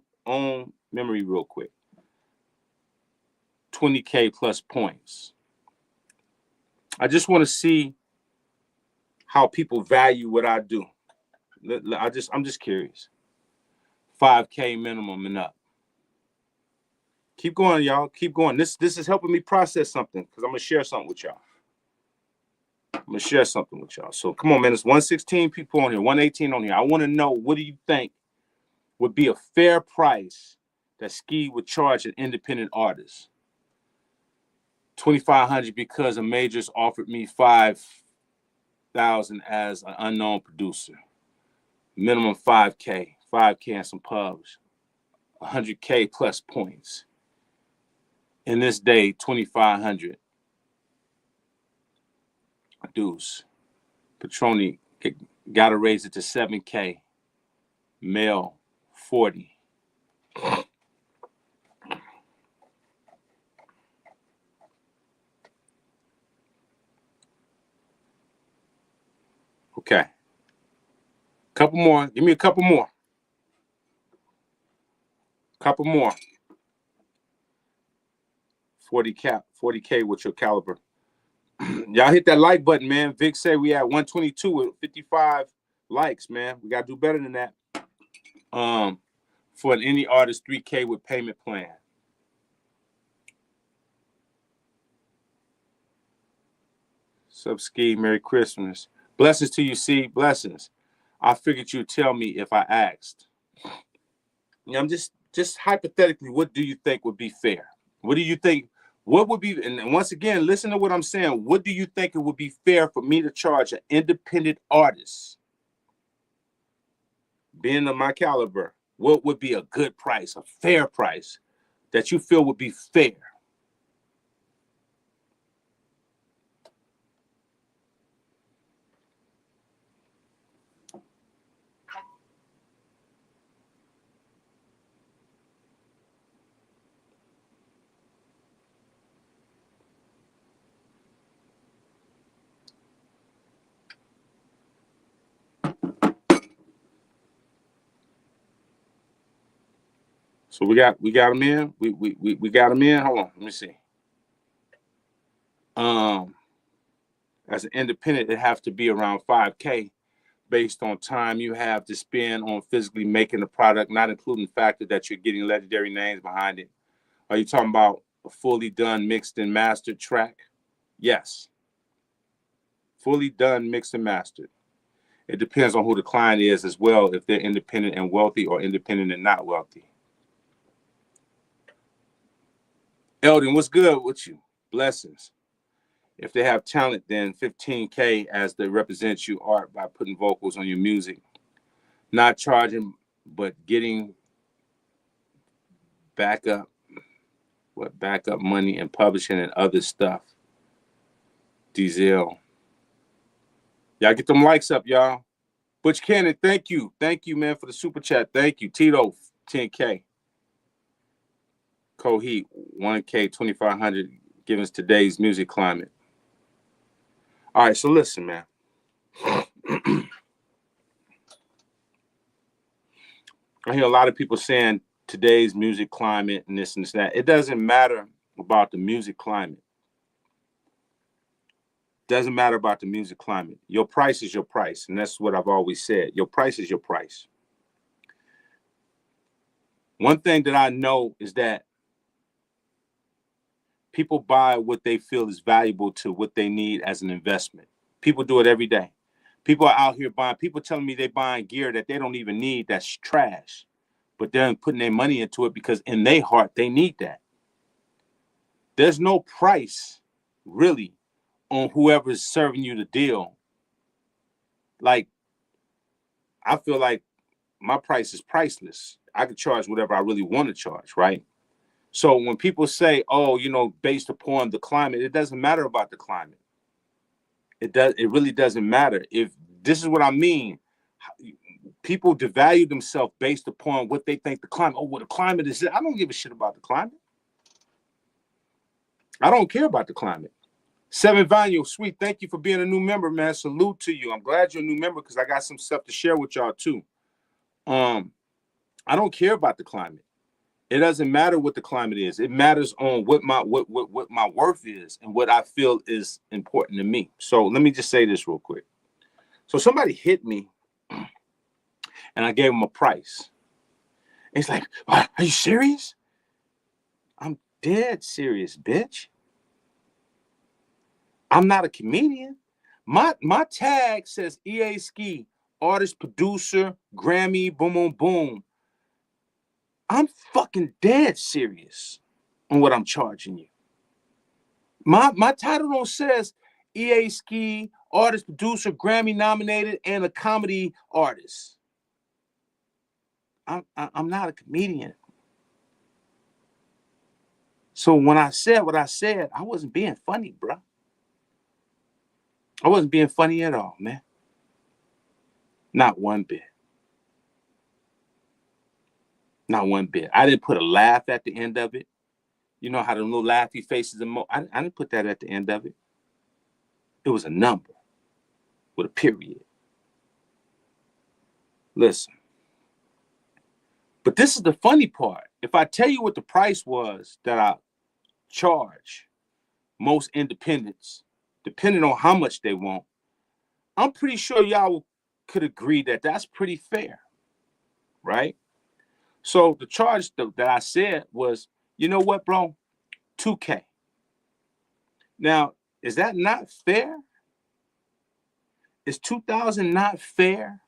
memory real quick. 20K plus points. I just want to see how people value what I do. I'm just curious. 5K minimum and up. Keep going, y'all. Keep going. This is helping me process something because I'm gonna share something with y'all. So come on, man. It's 116 people on here, 118 on here. I want to know, what do you think would be a fair price that Ski would charge an independent artist? 2,500 because a majors offered me 5,000 as an unknown producer. Minimum 5K and some pubs. 100K plus points. In this day, 2,500. Deuce. Petroni got to raise it to 7K. Male, 40. Okay. Couple more. Give me a couple more. Couple more. 40K with your caliber. Y'all hit that like button, man. Vic said we at 122 with 55 likes, man. We gotta do better than that. For an indie artist, 3K with payment plan. Sup, Ski? Merry Christmas. Blessings to you, C. Blessings. I figured you'd tell me if I asked. I'm just hypothetically, what do you think would be fair? What do you think? What would be? And once again, listen to what I'm saying. What do you think it would be fair for me to charge an independent artist, being of my caliber? What would be a good price, a fair price that you feel would be fair? So we got them in. We got them in. Hold on, let me see. As an independent, it has to be around 5K based on time you have to spend on physically making the product, not including the factor that you're getting legendary names behind it. Are you talking about a fully done, mixed and mastered track? Yes. Fully done, mixed and mastered. It depends on who the client is as well, if they're independent and wealthy or independent and not wealthy. Eldon, what's good with you? Blessings. If they have talent, then 15K as they represent you art by putting vocals on your music. Not charging, but getting backup money and publishing and other stuff. Diesel. Y'all get them likes up, y'all. Butch Cannon, thank you. Thank you, man, for the super chat. Thank you. Tito, 10K. Coheat, 1K, 2,500, given us today's music climate. All right, so listen, man. I hear a lot of people saying today's music climate and this and that. It doesn't matter about the music climate. Doesn't matter about the music climate. Your price is your price, and that's what I've always said. Your price is your price. One thing that I know is that people buy what they feel is valuable to what they need as an investment. People do it every day. People are out here buying, people telling me they're buying gear that they don't even need, that's trash. But they're putting their money into it because in their heart, they need that. There's no price, really, on whoever's serving you the deal. Like, I feel like my price is priceless. I could charge whatever I really want to charge, right? So when people say, oh, based upon the climate, it doesn't matter about the climate. It really doesn't matter. If this is what I mean, people devalue themselves based upon what they think the climate. Oh, well, the climate is. I don't give a shit about the climate. I don't care about the climate. Seven Vanyo, sweet. Thank you for being a new member, man. Salute to you. I'm glad you're a new member because I got some stuff to share with y'all too. I don't care about the climate. It doesn't matter what the climate is. It matters on what my worth is and what I feel is important to me. So let me just say this real quick. So somebody hit me and I gave him a price. And he's like, are you serious? I'm dead serious, bitch. I'm not a comedian. My tag says EA Ski, artist, producer, Grammy, boom, boom, boom. I'm fucking dead serious on what I'm charging you. My title don't says EA Ski, artist, producer, Grammy nominated, and a comedy artist. I'm not a comedian. So when I said what I said, I wasn't being funny, bro. I wasn't being funny at all, man. Not one bit. Not one bit. I didn't put a laugh at the end of it. You know how the little laughy faces, I didn't put that at the end of it. It was a number with a period. Listen. But this is the funny part. If I tell you what the price was that I charge most independents, depending on how much they want, I'm pretty sure y'all will could agree that that's pretty fair, right? So the charge that I said was, you know what, bro? 2K. Now, is that not fair? Is 2,000 not fair?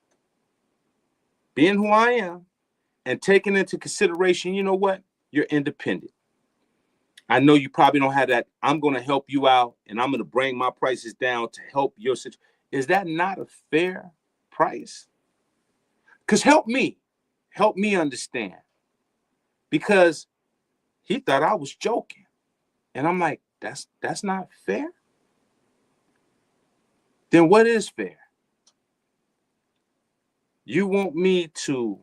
Being who I am and taking into consideration, you know what? You're independent. I know you probably don't have that. I'm going to help you out and I'm going to bring my prices down to help your situation. Is that not a fair price? Because help me understand. Because he thought I was joking. And I'm like, that's not fair? Then what is fair? You want me to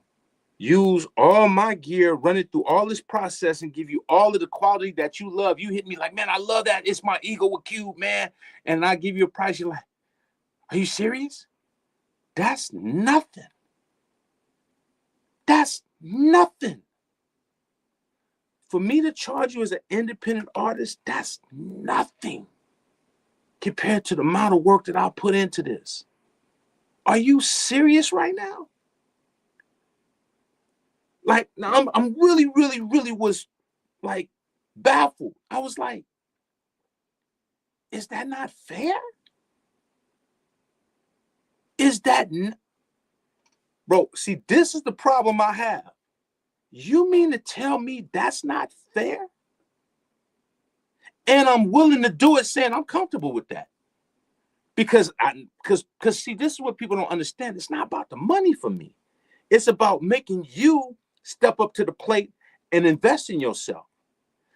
use all my gear, run it through all this process and give you all of the quality that you love. You hit me like, man, I love that. It's my ego with Cube, man. And I give you a price. You're like, are you serious? That's nothing. That's nothing. For me to charge you as an independent artist, that's nothing compared to the amount of work that I put into this. Are you serious right now? Like, now I'm really was like baffled. I was like, is that not fair? Is that, bro, see, this is the problem I have. You mean to tell me that's not fair? And I'm willing to do it saying I'm comfortable with that. Because see, this is what people don't understand. It's not about the money for me. It's about making you step up to the plate and invest in yourself.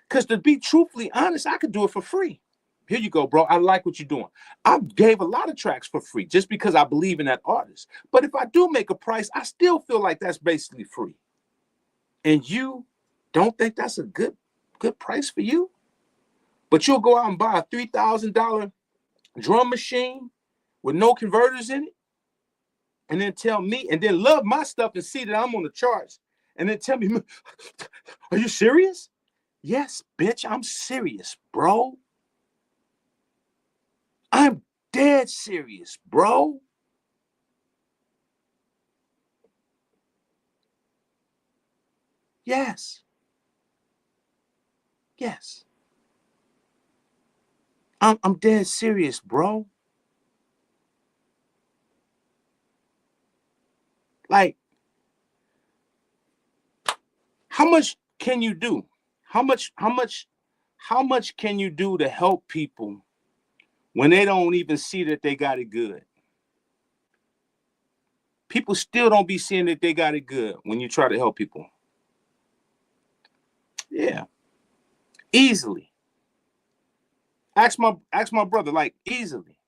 Because to be truthfully honest, I could do it for free. Here you go, bro. I like what you're doing. I gave a lot of tracks for free just because I believe in that artist. But if I do make a price, I still feel like that's basically free. And you don't think that's a good price for you? But you'll go out and buy a $3,000 drum machine with no converters in it, and then tell me, and then love my stuff and see that I'm on the charts, and then tell me, are you serious? Yes, bitch, I'm serious, bro. I'm dead serious, bro. Yes. Yes. I'm dead serious, bro. Like, how much can you do? How much can you do to help people when they don't even see that they got it good? People still don't be seeing that they got it good when you try to help people. Yeah. Easily. Ask my brother, like, easily.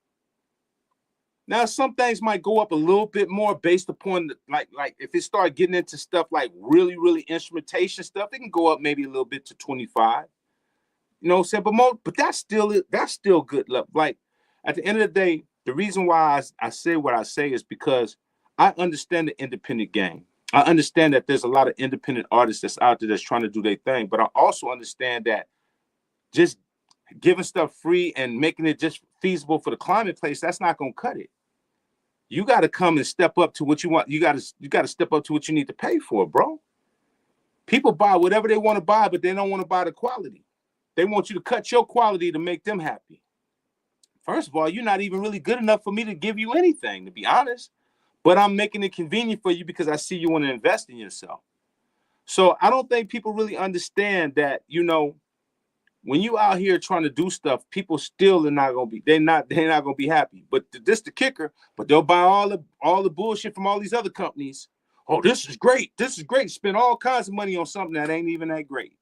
Now, some things might go up a little bit more based upon like if it start getting into stuff like really instrumentation stuff, it can go up maybe a little bit to 25. You know what I'm saying? But that's still good luck. Like, at the end of the day, the reason why I say what I say is because I understand the independent game. I understand that there's a lot of independent artists that's out there that's trying to do their thing, but I also understand that just giving stuff free and making it just feasible for the climate place, that's not going to cut it. You got to come and step up to what you want. You got to step up to what you need to pay for, bro. People buy whatever they want to buy, but they don't want to buy the quality. They want you to cut your quality to make them happy. First of all, you're not even really good enough for me to give you anything, to be honest. But I'm making it convenient for you because I see you want to invest in yourself. So I don't think people really understand that, you know, when you out here trying to do stuff, people still are not gonna be, they're not gonna be happy. But this the kicker, but they'll buy all the bullshit from all these other companies. Oh, this is great. This is great. Spend all kinds of money on something that ain't even that great.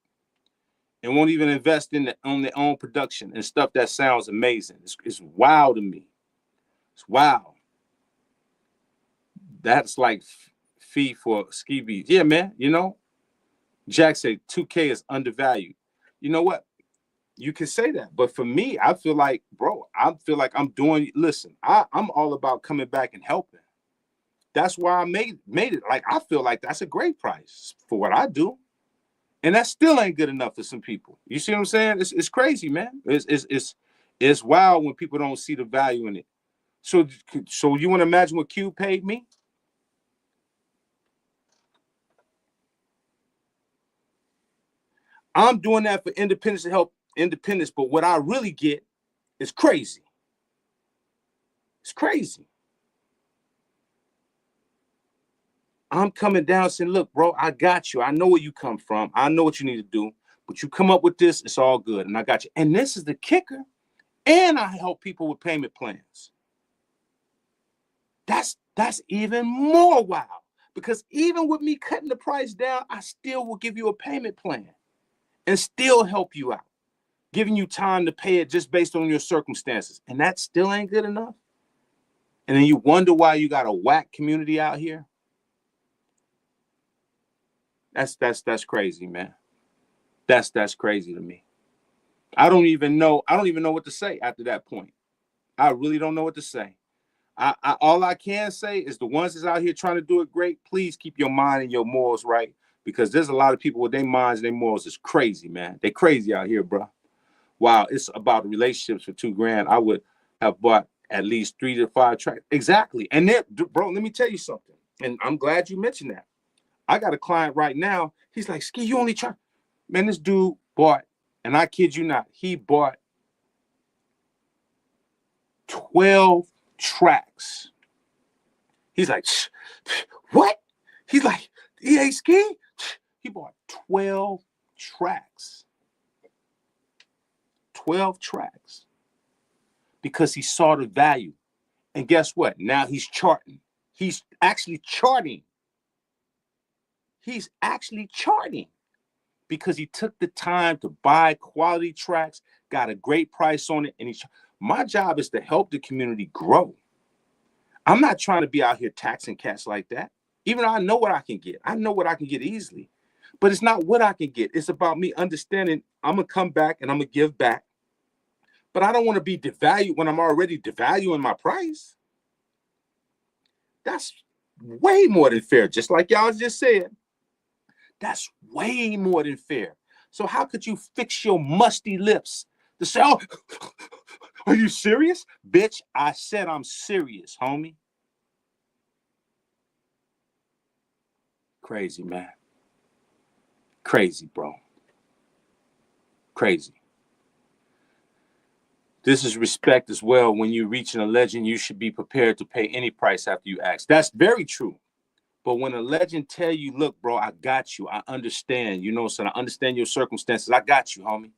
And won't even invest on their own production and stuff that sounds amazing. It's wild to me. It's wild. That's like fee for ski beats. Yeah, man. You know, Jack said 2K is undervalued. You know what? You can say that, but for me, I feel like, bro, I'm doing. Listen, I'm all about coming back and helping. That's why I made it. Like, I feel like that's a great price for what I do, and that still ain't good enough for some people. You see what I'm saying? It's crazy, man. It's wild when people don't see the value in it. So you want to imagine what Q paid me? I'm doing that for independence to help independence, but what I really get is crazy. It's crazy. I'm coming down saying, look, bro, I got you. I know where you come from. I know what you need to do, but you come up with this, it's all good. And I got you. And this is the kicker. And I help people with payment plans. That's even more wild, because even with me cutting the price down, I still will give you a payment plan and still help you out, giving you time to pay it just based on your circumstances. And that still ain't good enough. And then you wonder why you got a whack community out here. That's crazy, man. That's crazy to me. I don't even know what to say after that point. I really don't know what to say. All I can say is the ones that's out here trying to do it great, please keep your mind and your morals right, because there's a lot of people with their minds and their morals is crazy, man. They crazy out here, bro. Wow, it's about relationships for $2,000. I would have bought at least 3 to 5 tracks. Exactly. And then, bro, let me tell you something. And I'm glad you mentioned that. I got a client right now. He's like, Ski, you only try. Man, this dude bought, and I kid you not, he bought 12 tracks. He's like, what? He's like, EA Ski? He bought 12 tracks. 12 tracks. Because he saw the value. And guess what? Now he's charting. He's actually charting. He's actually charting because he took the time to buy quality tracks, got a great price on it. And my job is to help the community grow. I'm not trying to be out here taxing cats like that. Even though I know what I can get. I know what I can get easily. But it's not what I can get. It's about me understanding I'm going to come back and I'm going to give back. But I don't want to be devalued when I'm already devaluing my price. That's way more than fair. Just like y'all just said. That's way more than fair. So how could you fix your musty lips to say, oh, are you serious? Bitch, I said I'm serious, homie. Crazy, man. Crazy, bro. Crazy. This is respect as well. When you're reaching a legend, you should be prepared to pay any price after you ask. That's very true. But when a legend tell you, look, bro, I got you. I understand. You know, son, I understand your circumstances. I got you, homie.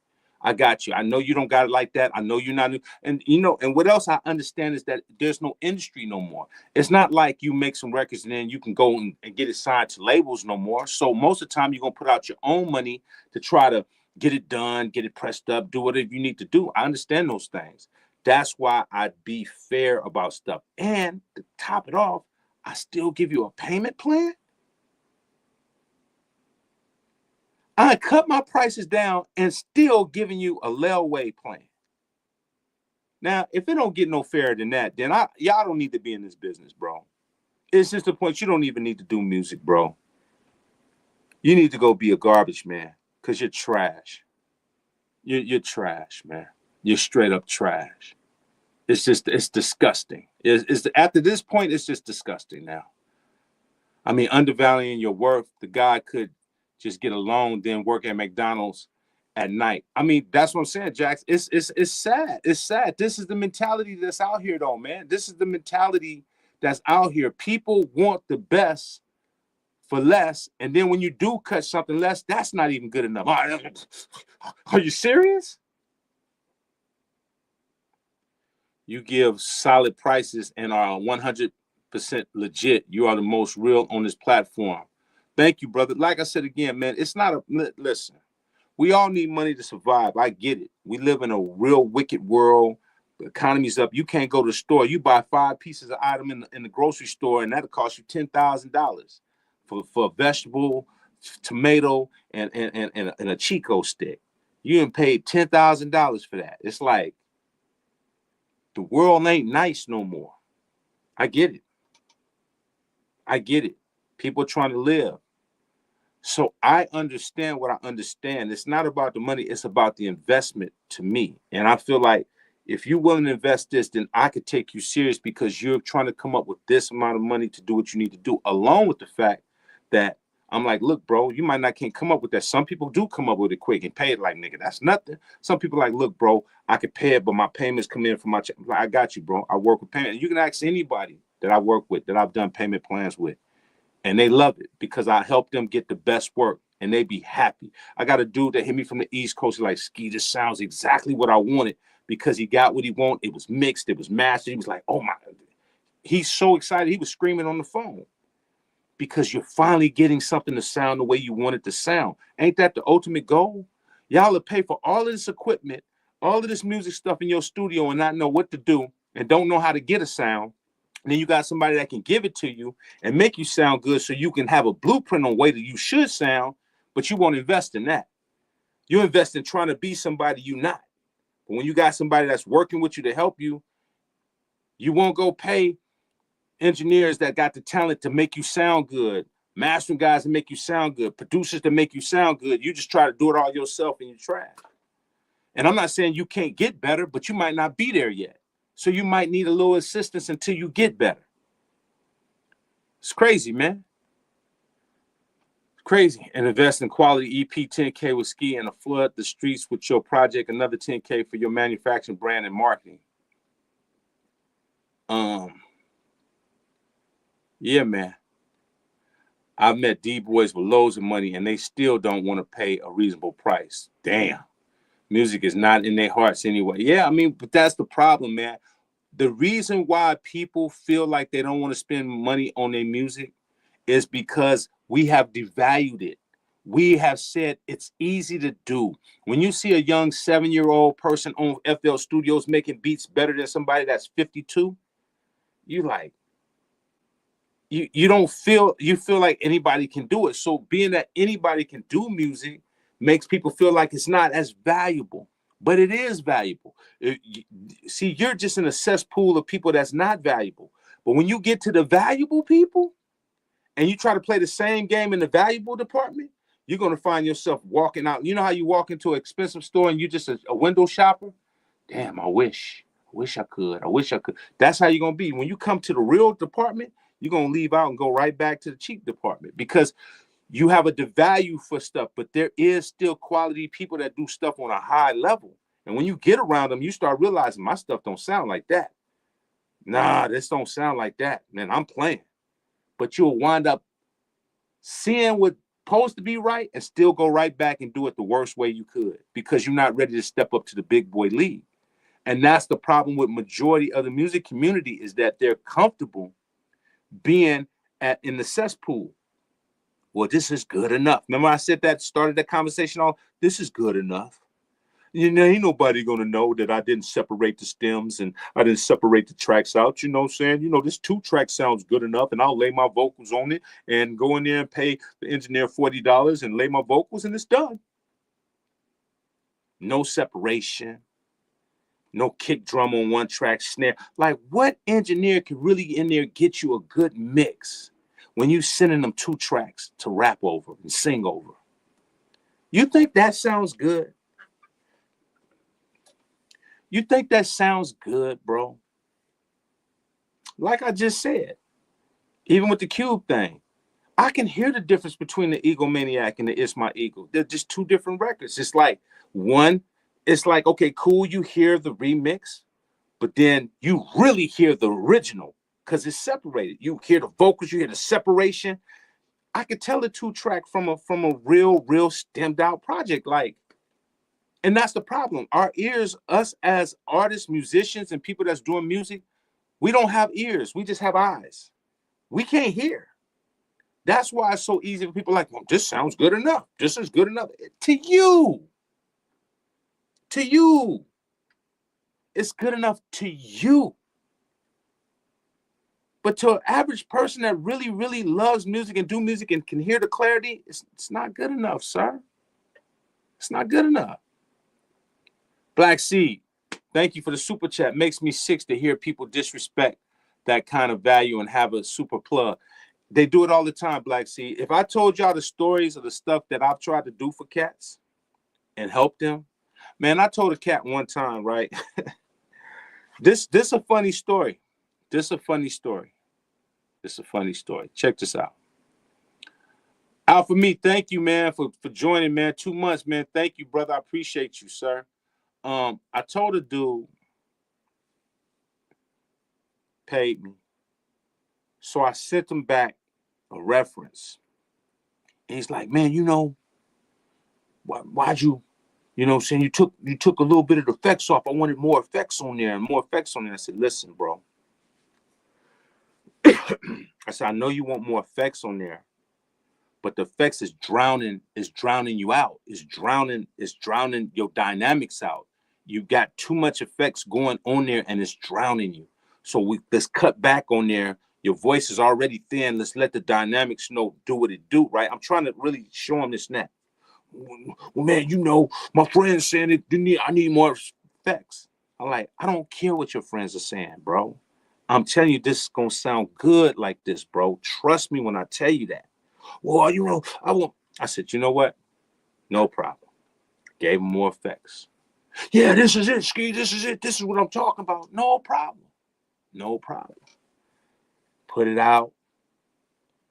I got you. I know you don't got it like that. I know you're not. And, you know, and what else I understand is that there's no industry no more. It's not like you make some records and then you can go and get it signed to labels no more. So most of the time you're going to put out your own money to try to get it done, get it pressed up, do whatever you need to do. I understand those things. That's why I'd be fair about stuff. And to top it off, I still give you a payment plan. I cut my prices down and still giving you a layaway plan. Now, if it don't get no fairer than that, then y'all don't need to be in this business, bro. It's just the point you don't even need to do music, bro. You need to go be a garbage man because you're trash. You're trash, man. You're straight up trash. It's disgusting. After this point, it's just disgusting now. I mean, undervaluing your worth. The guy could just get a loan, then work at McDonald's at night. I mean, that's what I'm saying, Jax. It's sad. It's sad. This is the mentality that's out here, though, man. This is the mentality that's out here. People want the best for less, and then when you do cut something less, that's not even good enough. Are you serious? You give solid prices and are 100% legit. You are the most real on this platform. Thank you, brother. Like I said again, man, it's not listen, we all need money to survive. I get it. We live in a real wicked world. The economy's up. You can't go to the store. You buy 5 pieces of item in the grocery store, and that'll cost you $10,000 for a vegetable, tomato, and a Chico stick. You done paid $10,000 for that. It's like, the world ain't nice no more. I get it. I get it. People are trying to live. So I understand what I understand. It's not about the money. It's about the investment to me. And I feel like if you're willing to invest this, then I could take you serious because you're trying to come up with this amount of money to do what you need to do, along with the fact that I'm like, look, bro, you might not can't come up with that. Some people do come up with it quick and pay it like, nigga, that's nothing. Some people like, look, bro, I could pay it, but my payments come in from my check. Like, I got you, bro. I work with payment. You can ask anybody that I work with, that I've done payment plans with, and they love it because I help them get the best work and they be happy. I got a dude that hit me from the East Coast, like, Ski, this sounds exactly what I wanted because he got what he wanted. It was mixed, it was mastered. He was like, oh my, he's so excited. He was screaming on the phone because you're finally getting something to sound the way you want it to sound. Ain't that the ultimate goal? Y'all will pay for all of this equipment, all of this music stuff in your studio and not know what to do and don't know how to get a sound. And then you got somebody that can give it to you and make you sound good so you can have a blueprint on the way that you should sound, but you won't invest in that. You invest in trying to be somebody you're not. But when you got somebody that's working with you to help you, you won't go pay engineers that got the talent to make you sound good, mastering guys to make you sound good, producers to make you sound good. You just try to do it all yourself and you trash. And I'm not saying you can't get better, but you might not be there yet. So you might need a little assistance until you get better. It's crazy, man. It's crazy. And invest in quality EP 10K with Ski and flood the streets with your project, another 10K for your manufacturing, brand, and marketing. Yeah, man. I've met D-boys with loads of money and they still don't want to pay a reasonable price. Damn. Music is not in their hearts anyway. Yeah, I mean, but that's the problem, man. The reason why people feel like they don't want to spend money on their music is because we have devalued it. We have said it's easy to do. When you see a young 7-year-old person on FL Studios making beats better than somebody that's 52, you like, you don't feel, you feel like anybody can do it. So being that anybody can do music makes people feel like it's not as valuable, but it is valuable. See, you're just in a cesspool of people that's not valuable. But when you get to the valuable people and you try to play the same game in the valuable department, you're going to find yourself walking out. You know how you walk into an expensive store and you're just a window shopper? Damn, I wish I could. I wish I could. That's how you're going to be. When you come to the real department, you're going to leave out and go right back to the cheap department because you have a devalue for stuff, but there is still quality people that do stuff on a high level. And when you get around them, you start realizing my stuff don't sound like that. Nah, this don't sound like that. Man, I'm playing. But you'll wind up seeing what's supposed to be right and still go right back and do it the worst way you could because you're not ready to step up to the big boy league. And that's the problem with majority of the music community is that they're comfortable being in the cesspool. Well, this is good enough. Remember I said that, started that conversation off? This is good enough. You know, ain't nobody going to know that I didn't separate the stems and I didn't separate the tracks out. You know what I'm saying? You know, this 2-track sounds good enough and I'll lay my vocals on it and go in there and pay the engineer $40 and lay my vocals and it's done. No separation. No kick drum on one track, snare. Like, what engineer can really in there get you a good mix when you sending them 2 tracks to rap over and sing over? You think that sounds good? You think that sounds good, bro? Like I just said, even with the Cube thing, I can hear the difference between the Egomaniac and the It's My Ego. They're just 2 different records. It's like one, it's like, okay, cool, you hear the remix, but then you really hear the original because it's separated. You hear the vocals, you hear the separation. I could tell the 2-track from a real stemmed out project. Like, and that's the problem. Our ears, us as artists, musicians, and people that's doing music, we don't have ears. We just have eyes. We can't hear. That's why it's so easy for people like, well, this sounds good enough. This is good enough. To you. To you. It's good enough to you. But to an average person that really, really loves music and do music and can hear the clarity, it's not good enough, sir. It's not good enough. Black Seed, thank you for the super chat. Makes me sick to hear people disrespect that kind of value and have a super plug. They do it all the time, Black Seed. If I told y'all the stories of the stuff that I've tried to do for cats and help them, man, I told a cat one time, right? This a funny story. This a funny story. This a funny story. Check this out. Alpha Me, thank you, man, for joining, man. 2 months, man. Thank you, brother. I appreciate you, sir. I told a dude paid me. So I sent him back a reference. And he's like, man, why'd you, what I'm saying, you took a little bit of the effects off. I wanted more effects on there and more effects on there. I said, listen, bro. I said, I know you want more effects on there, but the effects is drowning you out. It's drowning your dynamics out. You got too much effects going on there and it's drowning you. So let's cut back on there. Your voice is already thin. Let's let the dynamics do what it do, right? I'm trying to really show him this now. Well, man, my friend's saying I need more effects. I'm like, I don't care what your friends are saying, bro. I'm telling you, this is going to sound good like this, bro. Trust me when I tell you that. Well, I won't. I said, you know what? No problem. Gave him more effects. Yeah, this is it, Ski. This is it. This is what I'm talking about. No problem. No problem. Put it out.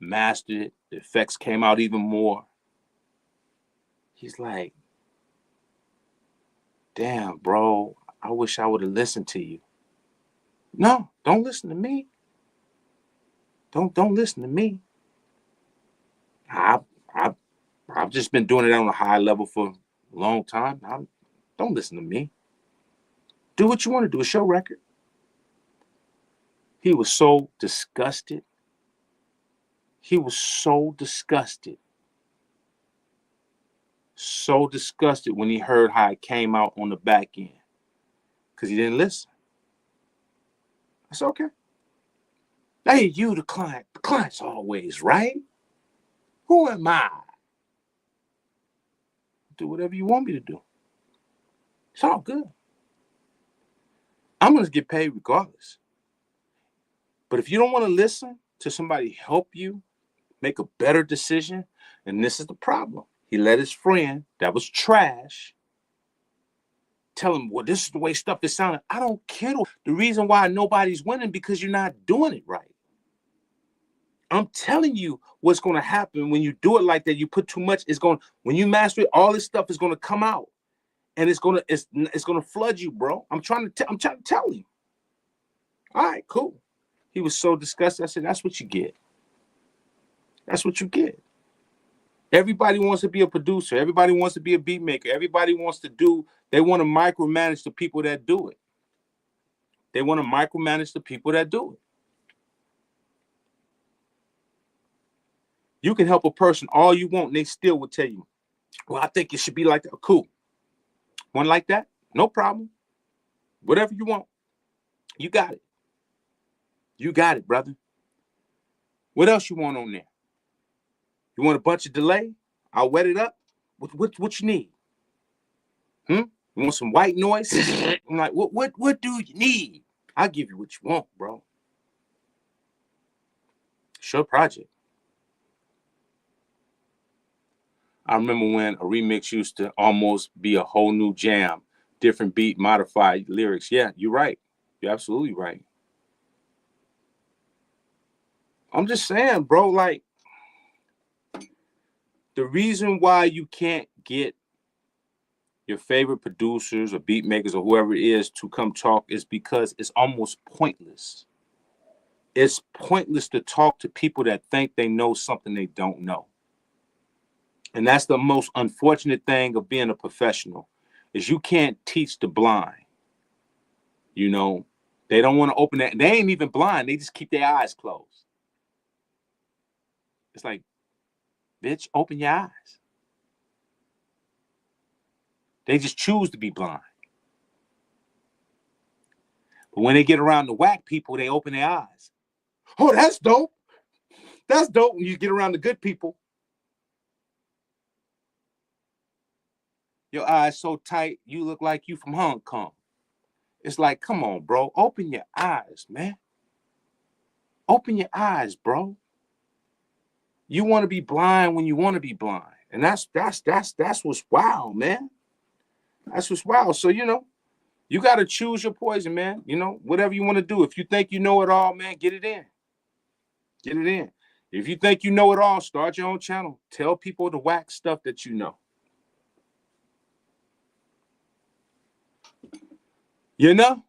Mastered it. The effects came out even more. He's like, damn, bro, I wish I would have listened to you. No, don't listen to me. Don't listen to me. I've just been doing it on a high level for a long time. Don't listen to me. Do what you want to do. It's your record. He was so disgusted. He was so disgusted. So disgusted when he heard how it came out on the back end. Because he didn't listen. I said, okay. Hey, you, the client. The client's always right. Who am I? Do whatever you want me to do. It's all good. I'm going to get paid regardless. But if you don't want to listen to somebody help you make a better decision, and this is the problem. He let his friend that was trash tell him, well, this is the way stuff is sounding. I don't care. The reason why nobody's winning because you're not doing it right. I'm telling you what's going to happen when you do it like that. You put too much. When you master it, all this stuff is going to come out, and it's going to flood you, bro. I'm trying to tell you. All right, cool. He was so disgusted. I said, that's what you get. That's what you get. Everybody wants to be a producer. Everybody wants to be a beat maker. Everybody wants to they want to micromanage the people that do it. They want to micromanage the people that do it. You can help a person all you want, and they still will tell you, well, I think it should be like that. Cool. One like that? No problem. Whatever you want. You got it. You got it, brother. What else you want on there? You want a bunch of delay? I'll wet it up. What you need? You want some white noise? I'm like, what do you need? I'll give you what you want, bro. It's your project. I remember when a remix used to almost be a whole new jam, different beat, modified lyrics. Yeah, you're right. You're absolutely right. I'm just saying, bro, like, the reason why you can't get your favorite producers or beat makers or whoever it is to come talk is because it's almost pointless. It's pointless to talk to people that think they know something they don't know. And that's the most unfortunate thing of being a professional is you can't teach the blind. They don't want to open that. They ain't even blind. They just keep their eyes closed. It's like, bitch, open your eyes. They just choose to be blind. But when they get around the whack people, they open their eyes. Oh, that's dope. That's dope when you get around the good people. Your eyes so tight, you look like you from Hong Kong. It's like, come on, bro. Open your eyes, man. Open your eyes, bro. You want to be blind when you want to be blind. And that's what's wild, man. That's what's wild. So, You got to choose your poison, man. You know, whatever you want to do. If you think you know it all, man, get it in. Get it in. If you think you know it all, start your own channel. Tell people the whack stuff that you know. You know?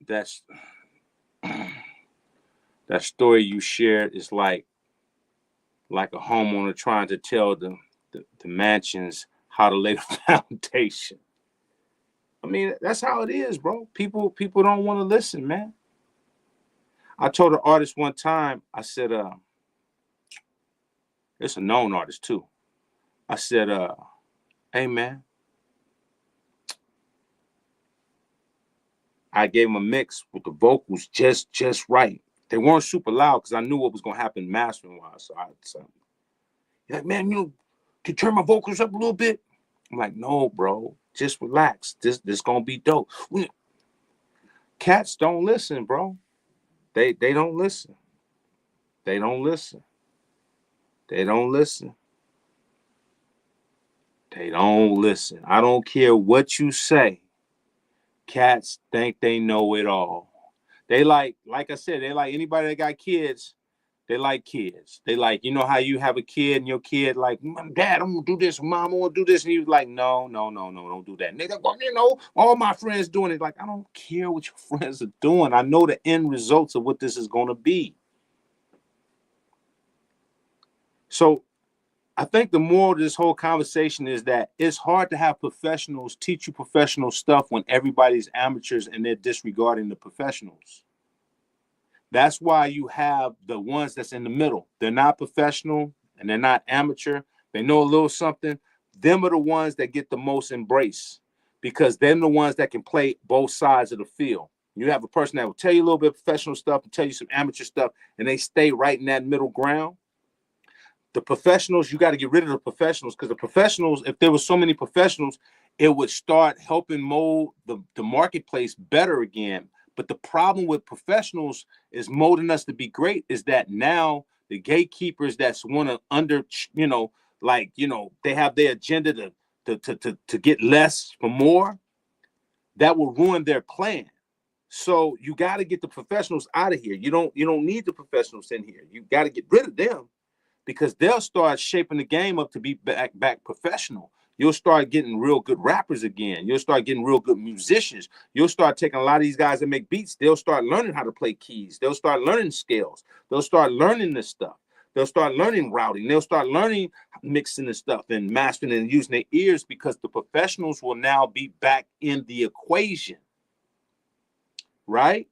That's that story you shared is like a homeowner trying to tell the mansions how to lay the foundation. I mean, that's how it is, bro. People don't want to listen, man. I told an artist one time, I said, it's a known artist too. I said, hey man, I gave him a mix with the vocals just right. They weren't super loud because I knew what was gonna happen mastering wise. So he's like, man, you can turn my vocals up a little bit. I'm like, no, bro, just relax. This gonna be dope. Cats don't listen, bro. They don't listen. They don't listen. They don't listen. They don't listen. I don't care what you say. Cats think they know it all. They like I said, they like anybody that got kids. They like kids. They like, you know how you have a kid and your kid like, Dad, I'm gonna do this, Mom, I'm gonna do this. And he was like, no, don't do that. And they go, you know, all my friends doing it. Like, I don't care what your friends are doing. I know the end results of what this is gonna be. So I think the moral of this whole conversation is that it's hard to have professionals teach you professional stuff when everybody's amateurs and they're disregarding the professionals. That's why you have the ones that's in the middle. They're not professional and they're not amateur. They know a little something. Them are the ones that get the most embrace because they're the ones that can play both sides of the field. You have a person that will tell you a little bit of professional stuff and tell you some amateur stuff, and they stay right in that middle ground. The professionals, you got to get rid of the professionals because the professionals, if there were so many professionals, it would start helping mold the marketplace better again. But the problem with professionals is molding us to be great is that now the gatekeepers that's want to they have their agenda to get less for more, that will ruin their plan. So you got to get the professionals out of here. You don't need the professionals in here. You got to get rid of them, because they'll start shaping the game up to be back professional. You'll start getting real good rappers again. You'll start getting real good musicians. You'll start taking a lot of these guys that make beats. They'll start learning how to play keys. They'll start learning scales. They'll start learning this stuff. They'll start learning routing. They'll start learning mixing this stuff and mastering and using their ears, because the professionals will now be back in the equation, right?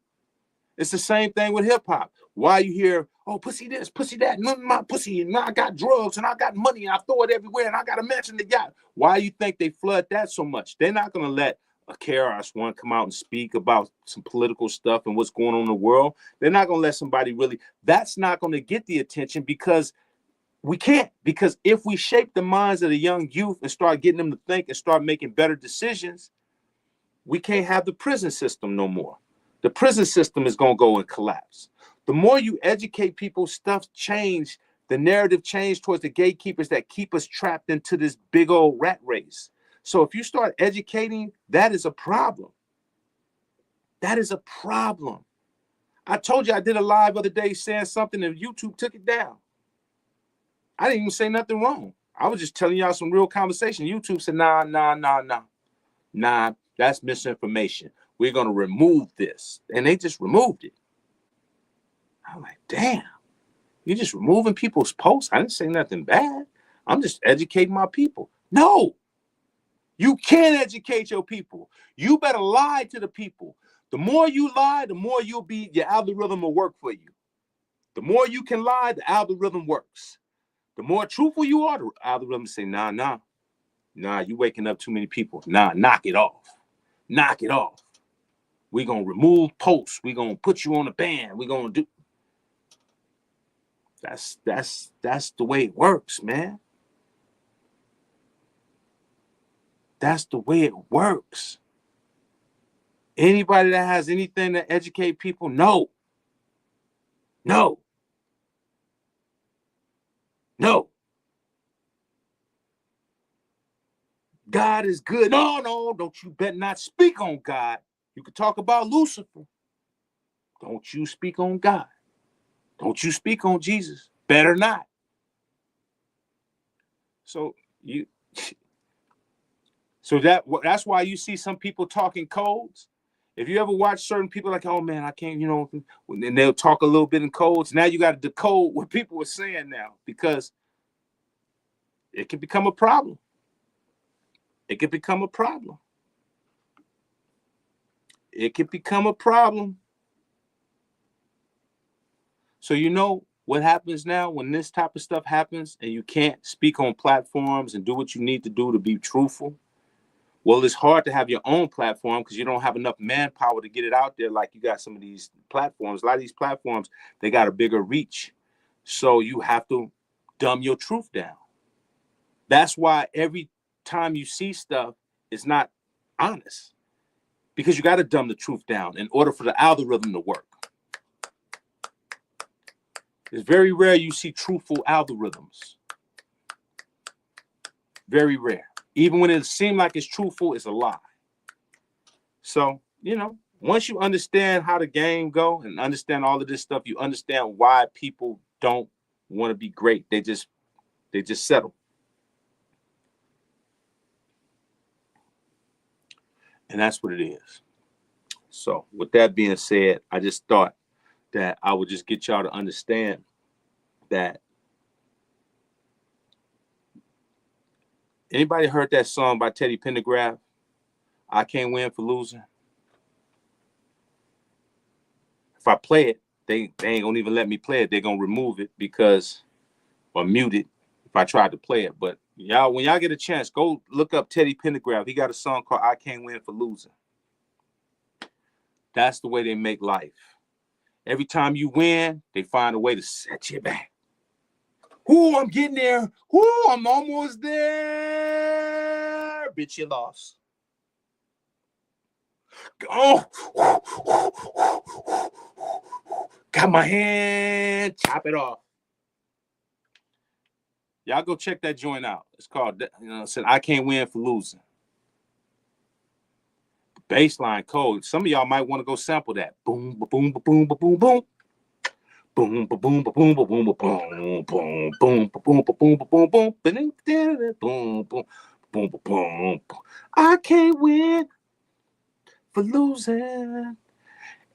It's the same thing with hip hop. Why you hear, oh, pussy this, pussy that, nothing my pussy, and I got drugs and I got money and I throw it everywhere and I got a mansion to yacht. Why you think they flood that so much? They're not gonna let a KRS-One come out and speak about some political stuff and what's going on in the world. They're not gonna let somebody really. That's not gonna get the attention because we can't. Because if we shape the minds of the young youth and start getting them to think and start making better decisions, we can't have the prison system no more. The prison system is going to go and collapse. The more you educate people, stuff change, the narrative change towards the gatekeepers that keep us trapped into this big old rat race. So if you start educating, that is a problem. That is a problem. I told you I did a live other day saying something and YouTube took it down. I didn't even say nothing wrong. I was just telling y'all some real conversation. YouTube said, nah, that's misinformation. We're going to remove this. And they just removed it. I'm like, damn, you're just removing people's posts? I didn't say nothing bad. I'm just educating my people. No, you can't educate your people. You better lie to the people. The more you lie, the more your algorithm will work for you. The more you can lie, the algorithm works. The more truthful you are, the algorithm say, nah, you waking up too many people. Nah, knock it off. Knock it off. We're going to remove posts. We're going to put you on a ban. We're going to do. That's the way it works, man. That's the way it works. Anybody that has anything to educate people, no. God is good. No, don't you bet not speak on God. You could talk about Lucifer. Don't you speak on God. Don't you speak on Jesus. Better not. So that's why you see some people talking codes. If you ever watch certain people like, oh man, I can't, and they'll talk a little bit in codes. Now you got to decode what people are saying now, because it can become a problem. It can become a problem. It can become a problem. So you know what happens now when this type of stuff happens and you can't speak on platforms and do what you need to do to be truthful? Well, it's hard to have your own platform because you don't have enough manpower to get it out there like you got some of these platforms. A lot of these platforms, they got a bigger reach. So you have to dumb your truth down. That's why every time you see stuff, it's not honest, because you got to dumb the truth down in order for the algorithm to work. It's very rare you see truthful algorithms. Very rare. Even when it seems like it's truthful, it's a lie. So, once you understand how the game go and understand all of this stuff, you understand why people don't want to be great. They just settle. And that's what it is. So with that being said, I just thought that I would just get y'all to understand that. Anybody heard that song by Teddy Pendergraft, I Can't Win for Losing? If I play it, they ain't gonna even let me play it. They're gonna remove it or mute it if I try to play it. But y'all, when y'all get a chance, go look up Teddy Pendergraft. He got a song called I Can't Win for Losing. That's the way they make life. Every time you win, they find a way to set you back. Ooh, I'm getting there. Ooh, I'm almost there. Bitch, you lost. Oh, got my hand. Chop it off. Y'all go check that joint out. It's called, said I Can't Win for Losing. Baseline code. Some of y'all might want to go sample that. Boom, boom, boom, boom, boom, boom. Boom, boom, boom, boom, boom, boom, boom, boom, boom, boom, boom, boom, boom, boom, boom, boom, boom. I can't win for losing.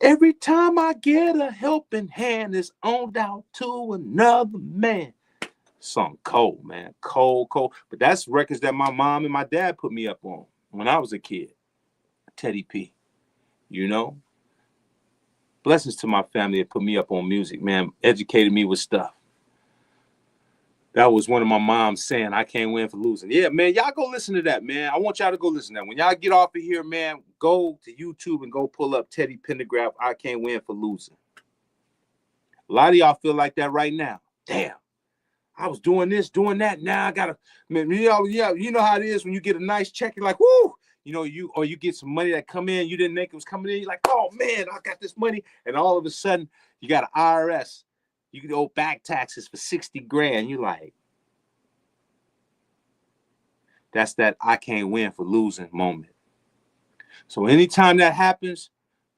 Every time I get a helping hand, it's on down to another man. Song cold, man. Cold. But that's records that my mom and my dad put me up on when I was a kid. Teddy P. Blessings to my family that put me up on music, man. Educated me with stuff. That was one of my moms saying, I can't win for losing. Yeah, man, y'all go listen to that, man. I want y'all to go listen to that. When y'all get off of here, man, go to YouTube and go pull up Teddy Pendergraft, I Can't Win for Losing. A lot of y'all feel like that right now. Damn, I was doing this, doing that. Now I gotta, man, you know how it is when you get a nice check, you're like, whoo, you get some money that come in, you didn't think it was coming in. You're like, oh man, I got this money. And all of a sudden you got an IRS. You can owe back taxes for 60 grand. You're like, that's that I can't win for losing moment. So anytime that happens,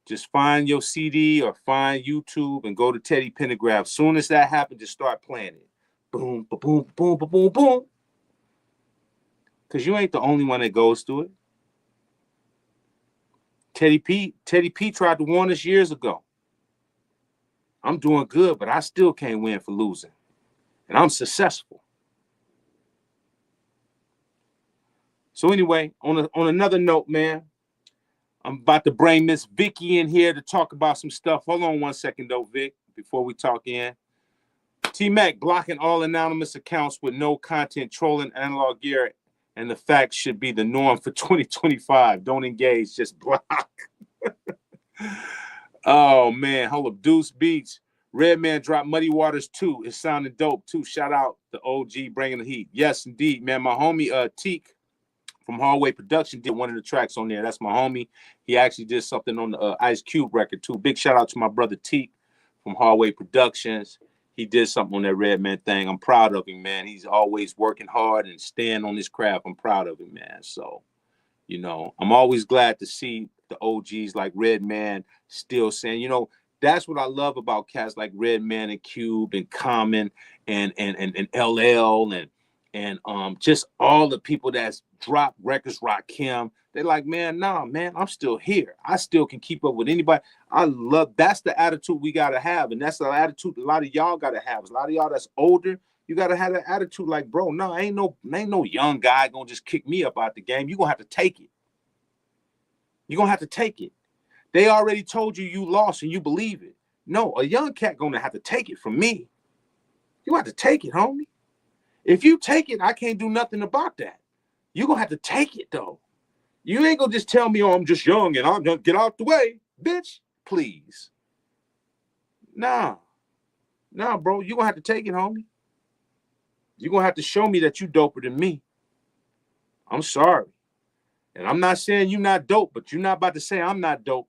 just find your CD or find YouTube and go to Teddy Pendergraft. Soon as that happens, just start playing it. Boom, boom, boom, boom, boom, boom. Because you ain't the only one that goes through it. Teddy P tried to warn us years ago. I'm doing good, but I still can't win for losing. And I'm successful. So anyway, on another note, man, I'm about to bring Miss Vicky in here to talk about some stuff. Hold on 1 second, though, Vic, before we talk in. T-Mac blocking all anonymous accounts with no content, trolling analog gear, and the facts should be the norm for 2025. Don't engage, just block. Oh, man. Hold up. Deuce Beach. Redman dropped Muddy Waters 2. It's sounding dope, too. Shout out to OG bringing the heat. Yes, indeed, man. My homie Teak from Hallway Production did one of the tracks on there. That's my homie. He actually did something on the Ice Cube record, too. Big shout out to my brother Teak from Hallway Productions. he did something on that Redman thing. I'm proud of him, man. He's always working hard and staying on his craft. I'm proud of him, man. So, you know, I'm always glad to see the OGs like Redman still saying, you know, that's what I love about cats like Redman and Cube and Common and LL and just all the people that's dropped records, Rakim. They're like, man, nah, man, I'm still here. I still can keep up with anybody. I love, that's the attitude we gotta have, and that's the attitude a lot of y'all gotta have. A lot of y'all that's older, you gotta have that attitude like, bro, no, ain't no young guy gonna just kick me up out the game. You're gonna have to take it. You're gonna have to take it. They already told you you lost and you believe it. No, a young cat gonna have to take it from me. You have to take it, homie. If you take it, I can't do nothing about that. You're gonna have to take it though. You ain't gonna just tell me, oh, I'm just young and I'm gonna get out the way, bitch. Please. Nah, bro. You're gonna have to take it, homie. You're gonna have to show me that you doper than me. I'm sorry. And I'm not saying you're not dope, but you're not about to say I'm not dope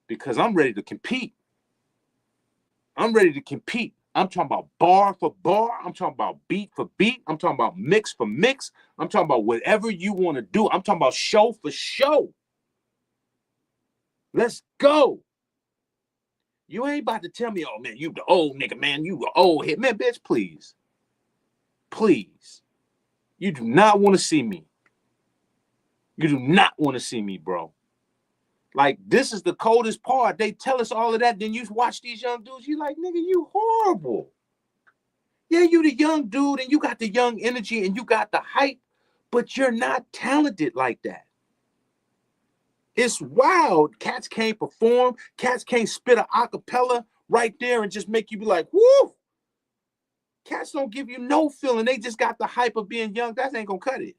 because I'm ready to compete. I'm ready to compete. I'm talking about bar for bar. I'm talking about beat for beat. I'm talking about mix for mix. I'm talking about whatever you want to do. I'm talking about show for show. Let's go. You ain't about to tell me, oh, man, you the old nigga, man. You the old head. Man, bitch, please. Please. You do not want to see me. You do not want to see me, bro. Like, this is the coldest part. They tell us all of that. Then you watch these young dudes. You like, nigga, you horrible. Yeah, you the young dude and you got the young energy and you got the hype, but you're not talented like that. It's wild. Cats can't perform. Cats can't spit an acapella right there and just make you be like, woo. Cats don't give you no feeling. They just got the hype of being young. That ain't gonna cut it.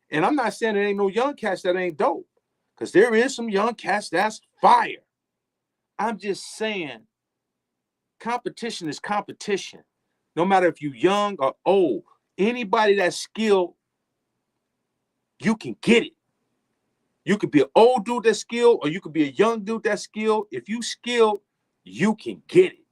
And I'm not saying there ain't no young cats that ain't dope, because there is some young cats that's fire. I'm just saying competition is competition. No matter if you young or old, anybody that's skilled, you can get it. You could be an old dude that's skilled, or you could be a young dude that's skilled. If you skilled, you can get it.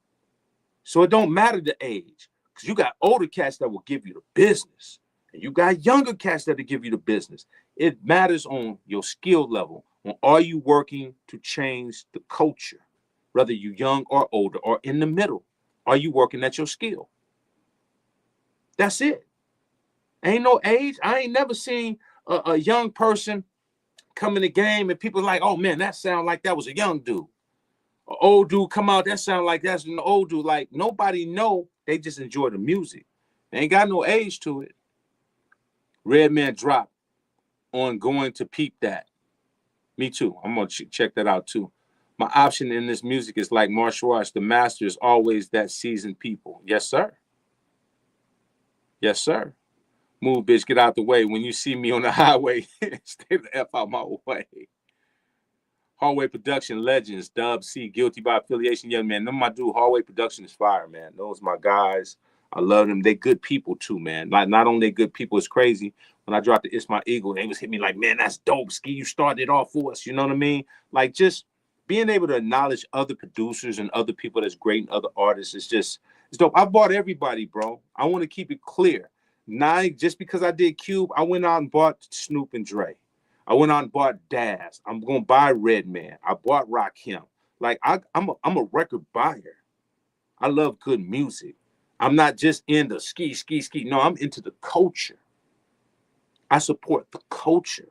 So it don't matter the age, because you got older cats that will give you the business, and you got younger cats that will give you the business. It matters on your skill level. On are you working to change the culture, whether you young or older or in the middle? Are you working at your skill? That's it. Ain't no age. I ain't never seen a young person come in the game and people like, oh man, that sound like that was a young dude. An old dude come out, that sound like that's an old dude. Like, nobody know. They just enjoy the music. They ain't got no age to it. Redman dropped on Going to Peep That. Me too. I'm gonna check that out too. My option in this music is like martial arts. The master is always that seasoned people. Yes, sir. Yes, sir. Move, bitch, get out the way. When you see me on the highway, stay the F out my way. Hallway Production Legends, Dub C, Guilty by Affiliation, young man. Them my dude, Hallway Production is fire, man. Those my guys. I love them. They good people too, man. Like, not only good people, it's crazy. When I dropped the It's My Eagle, they was hitting me like, man, that's dope, Ski. You started it off for us. You know what I mean? Like, just being able to acknowledge other producers and other people that's great and other artists is just, it's dope. I bought everybody, bro. I want to keep it clear. Just because I did Cube, I went out and bought Snoop and Dre. I went out and bought Daz. I'm gonna buy Redman. I bought Rakim. Like, I'm a record buyer. I love good music. I'm not just into ski. No, I'm into the culture. I support the culture.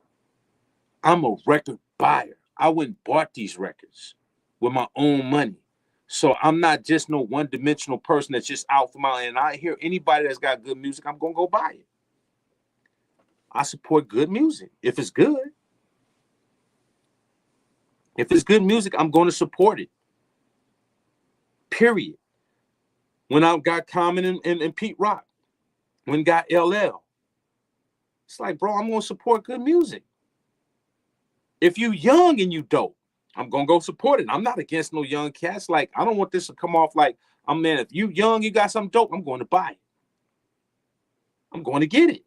I'm a record buyer. I went and bought these records with my own money. So I'm not just no one-dimensional person that's just out for my, and I hear anybody that's got good music, I'm gonna go buy it. I support good music. If it's good. If it's good music, I'm going to support it. Period. When I got Common and Pete Rock, when got LL, it's like, bro, I'm going to support good music. If you young and you dope, I'm going to go support it. I'm not against no young cats. Like, I don't want this to come off like, man, if you young, you got something dope, I'm going to buy it. I'm going to get it.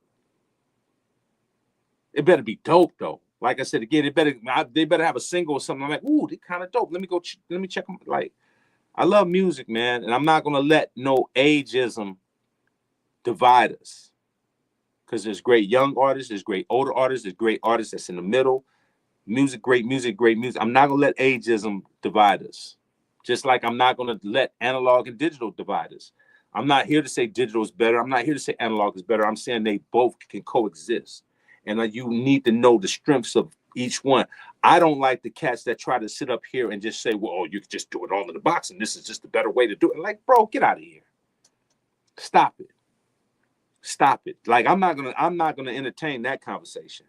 It better be dope, though. Like I said, again, they better have a single or something. I'm like, ooh, they kind of dope. Let me check them. Like, I love music, man, and I'm not gonna let no ageism divide us. Because there's great young artists, there's great older artists, there's great artists that's in the middle. Music, great music, great music. I'm not gonna let ageism divide us. Just like I'm not gonna let analog and digital divide us. I'm not here to say digital is better. I'm not here to say analog is better. I'm saying they both can coexist. And you need to know the strengths of each one. I don't like the cats that try to sit up here and just say, well, oh, you can just do it all in the box and this is just the better way to do it. Like, bro, get out of here. Stop it. Stop it. Like, I'm not gonna entertain that conversation.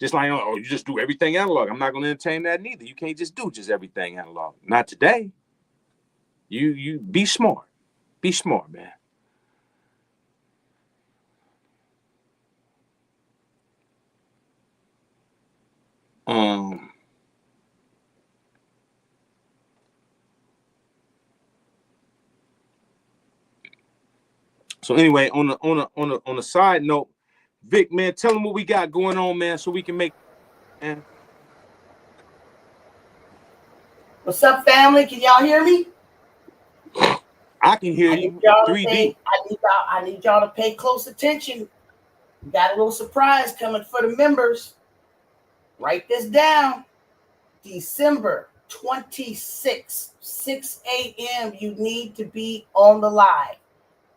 Just like, oh, you just do everything analog. I'm not gonna entertain that neither. You can't just do just everything analog. Not today. You be smart. Be smart, man. So anyway, on a side note, Vic, man, tell them what we got going on, man, so we can make. Man. What's up, family? Can y'all hear me? I can hear you. 3D. I need y'all to pay close attention. We got a little surprise coming for the members. Write this down. December 26th, 6 a.m. You need to be on the live.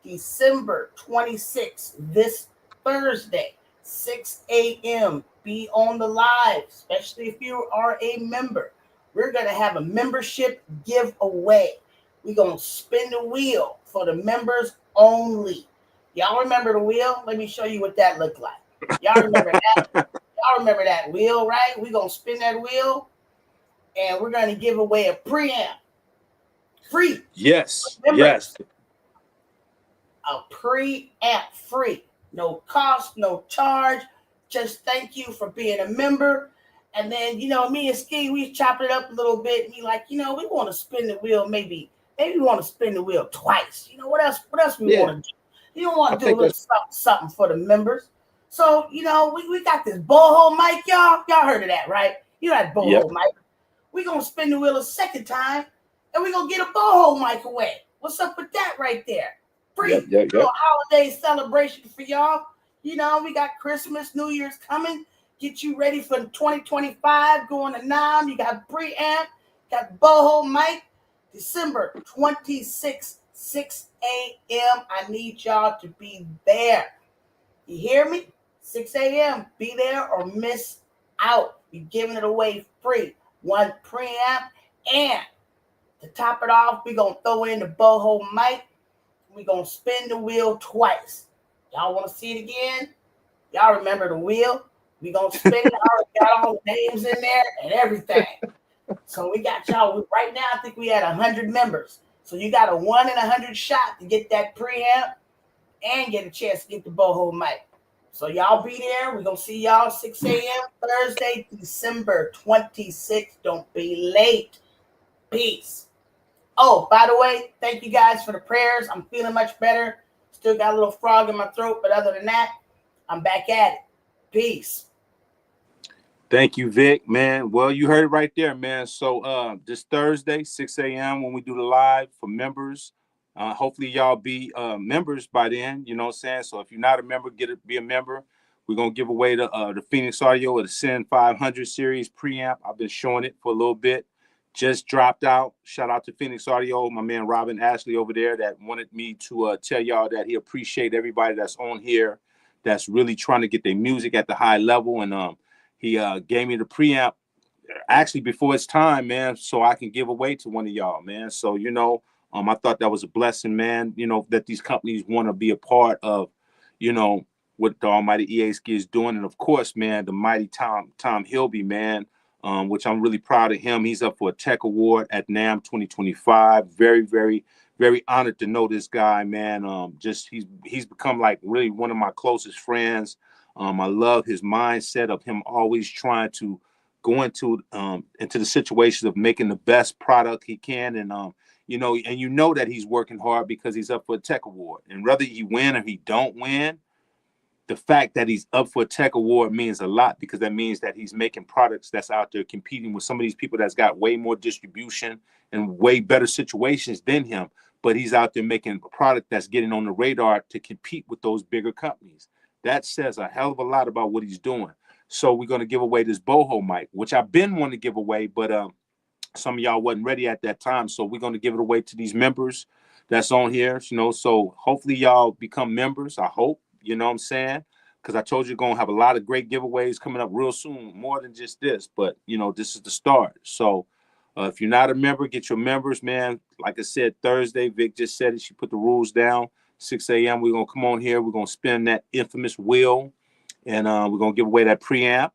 December 26th, this Thursday, 6 a.m. Be on the live, especially if you are a member. We're going to have a membership giveaway. We're going to spin the wheel for the members only. Y'all remember the wheel? Let me show you what that looked like. Y'all remember that? Y'all remember that wheel, right? We're going to spin that wheel, and we're going to give away a preamp. Free. Yes. Yes. A preamp free. No cost, no charge. Just thank you for being a member. And then, me and Ski, we chopped it up a little bit. And we like, we want to spin the wheel maybe we want to spin the wheel twice. What else we want to do? You don't want to do a little something for the members. So, we got this borehole mic, y'all. Y'all heard of that, right? You know that borehole mic. We're going to spin the wheel a second time, and we're going to get a borehole mic away. What's up with that right there? Free little holiday celebration for y'all. We got Christmas, New Year's coming. Get you ready for 2025, going to Nam. You got preamp, got borehole mic. December 26th, 6 a.m. I need y'all to be there. You hear me? 6 a.m. Be there or miss out. We're giving it away free. One preamp, and to top it off, we're going to throw in the borehole mic. We're going to spin the wheel twice. Y'all want to see it again? Y'all remember the wheel? We're going to spin it. I already got all the names in there and everything. So we got y'all. Right now, I think we had 100 members. So you got a 1 in 100 shot to get that preamp and get a chance to get the borehole mic. So y'all be there. We're going to see y'all 6 a.m. Thursday, December 26th. Don't be late. Peace. Oh, by the way, thank you guys for the prayers. I'm feeling much better. Still got a little frog in my throat, but other than that, I'm back at it. Peace. Thank you, Vic, man. Well, you heard it right there, man. So this Thursday, 6 a.m. when we do the live for members. Hopefully y'all be members by then, you know what I'm saying? So if you're not a member, be a member. We're going to give away the Phoenix Audio or the Sin 500 series preamp. I've been showing it for a little bit. Just dropped out. Shout out to Phoenix Audio, my man Robin Ashley over there that wanted me to tell y'all that he appreciate everybody that's on here that's really trying to get their music at the high level. And he gave me the preamp actually before it's time, man, so I can give away to one of y'all, man. So, I thought that was a blessing, man, that these companies want to be a part of, what the almighty EA Ski is doing. And of course, man, the mighty Tom Hilby, man, which I'm really proud of him. He's up for a tech award at NAMM 2025. Very, very, very honored to know this guy, man. He's become like really one of my closest friends. I love his mindset of him always trying to go into the situations of making the best product he can. And, that he's working hard because he's up for a tech award. And whether he win or he don't win, the fact that he's up for a tech award means a lot, because that means that he's making products that's out there competing with some of these people that's got way more distribution and way better situations than him. But he's out there making a product that's getting on the radar to compete with those bigger companies. That says a hell of a lot about what he's doing. So we're going to give away this boho mic, which I've been wanting to give away, but some of y'all wasn't ready at that time. So we're going to give it away to these members that's on here, you know. So hopefully y'all become members. I hope, you know what I'm saying? Because I told you going to have a lot of great giveaways coming up real soon, more than just this. But, you know, this is the start. So if you're not a member, get your members, man. Like I said, Thursday, Vic just said it. She put the rules down. 6 a.m. We're going to come on here. We're going to spin that infamous wheel. And we're going to give away that preamp.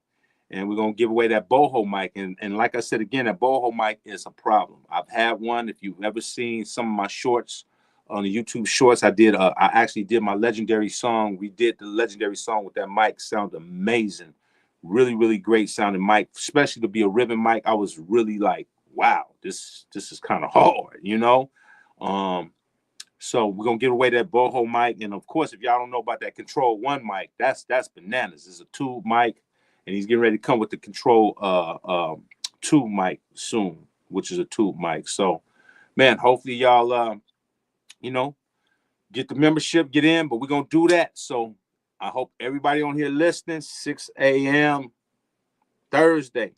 And we're going to give away that boho mic. And like I said, again, that boho mic is a problem. I've had one. If you've ever seen some of my shorts on the YouTube shorts, I actually did my legendary song. We did the legendary song with that mic. Sounded amazing. Really, really great sounding mic, especially to be a ribbon mic. I was really like, wow, this is kind of hard, you know? So we're going to give away that boho mic. And of course, if y'all don't know about that Control One mic, that's bananas. It's a tube mic. And he's getting ready to come with the Control 2 mic soon, which is a tube mic. So, man, hopefully y'all, you know, get the membership, get in, but we're going to do that. So I hope everybody on here listening, 6 a.m. Thursday,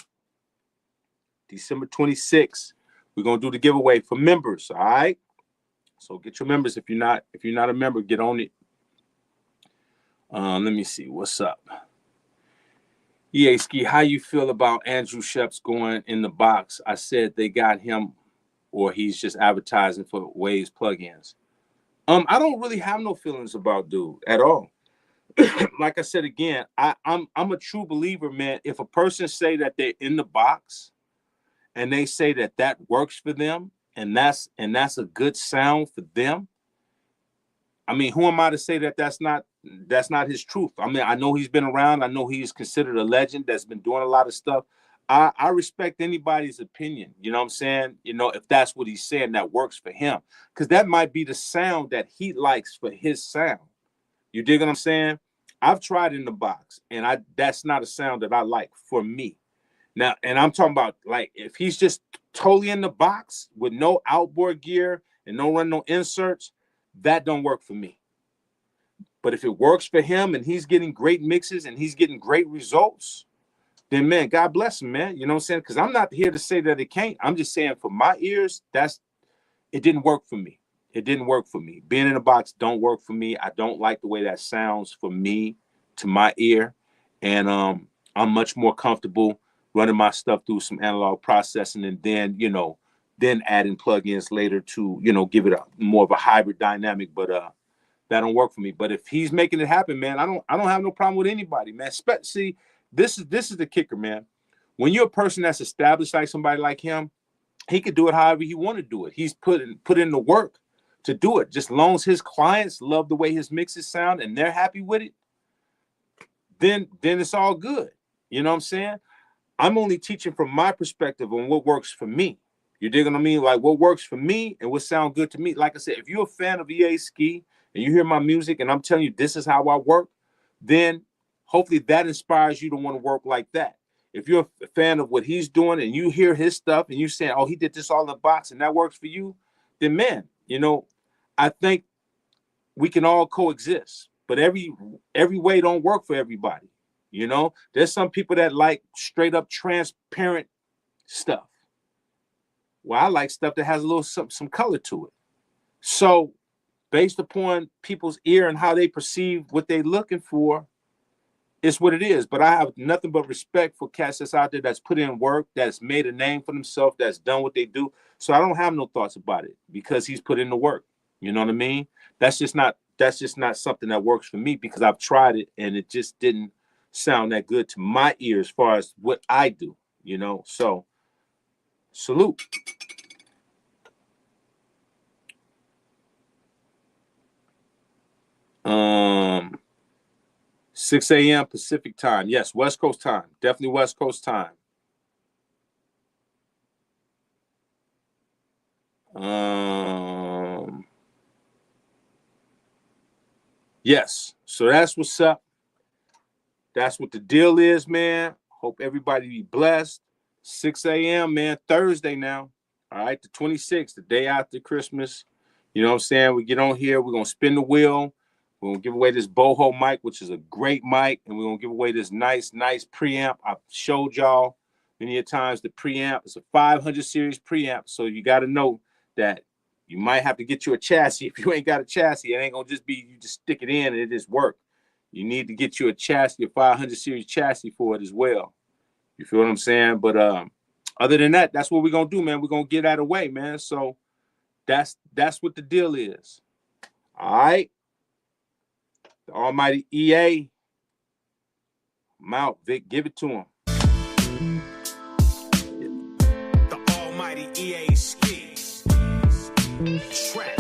December 26th, we're going to do the giveaway for members, all right? So get your members. If you're not a member, get on it. Let me see. What's up? Ski, how you feel about Andrew Sheps going in the box? I said they got him, or he's just advertising for Waves plugins. I don't really have no feelings about dude at all. Like I said again, I'm a true believer, man. If a person say that they're in the box and they say that works for them, and that's a good sound for them, I mean, who am I to say that that's not his truth? I mean, I know he's been around. I know he's considered a legend that's been doing a lot of stuff. I respect anybody's opinion. You know what I'm saying? You know, if that's what he's saying, that works for him. Because that might be the sound that he likes for his sound. You dig what I'm saying? I've tried in the box, and that's not a sound that I like for me. Now, and I'm talking about, like, if he's just totally in the box with no outboard gear and no inserts, that don't work for me. But if it works for him and he's getting great mixes and he's getting great results, then, man, God bless him, man. You know what I'm saying? Because I'm not here to say that it can't. I'm just saying for my ears, it didn't work for me. It didn't work for me. Being in a box don't work for me. I don't like the way that sounds for me to my ear. And I'm much more comfortable running my stuff through some analog processing, and then, you know, then adding plugins later to, you know, give it more of a hybrid dynamic. But that don't work for me. But if he's making it happen, man, I don't have no problem with anybody, man. See, this is the kicker, man. When you're a person that's established like somebody like him, he could do it however he want to do it. He's put in the work to do it. Just as long as his clients love the way his mixes sound and they're happy with it, then it's all good. You know what I'm saying? I'm only teaching from my perspective on what works for me. You dig what I mean? Like, what works for me and what sounds good to me. Like I said, if you're a fan of Ski and you hear my music and I'm telling you this is how I work, then hopefully that inspires you to want to work like that. If you're a fan of what he's doing and you hear his stuff and you saying, oh, he did this all in the box and that works for you, then, man, you know, I think we can all coexist. But every way don't work for everybody. You know, there's some people that like straight up transparent stuff. Well, I like stuff that has a little some color to it. So based upon people's ear and how they perceive what they're looking for, it's what it is. But I have nothing but respect for cats that's out there that's put in work, that's made a name for themselves, that's done what they do. So I don't have no thoughts about it because he's put in the work. You know what I mean? That's just not something that works for me because I've tried it and it just didn't sound that good to my ear as far as what I do, you know. So salute. 6 a.m. Pacific time. Yes, West Coast time. Definitely West Coast time. Yes. So that's what's up. That's what the deal is, man. Hope everybody be blessed. 6 a.m., man, Thursday now. All right, the 26th, the day after Christmas. You know what I'm saying? We get on here. We're going to spin the wheel. We're going to give away this boho mic, which is a great mic. And we're going to give away this nice preamp. I showed y'all many a times the preamp. It's a 500 series preamp. So you got to know that you might have to get you a chassis. If you ain't got a chassis, it ain't going to just be you just stick it in and it just work. You need to get you a chassis, a 500 series chassis for it as well. You feel what I'm saying? But other than that, that's what we're going to do, man. We're going to get out of the way, man. So that's what the deal is. All right. The almighty EA. I'm out. Vic, give it to him. The almighty EA skis. Track.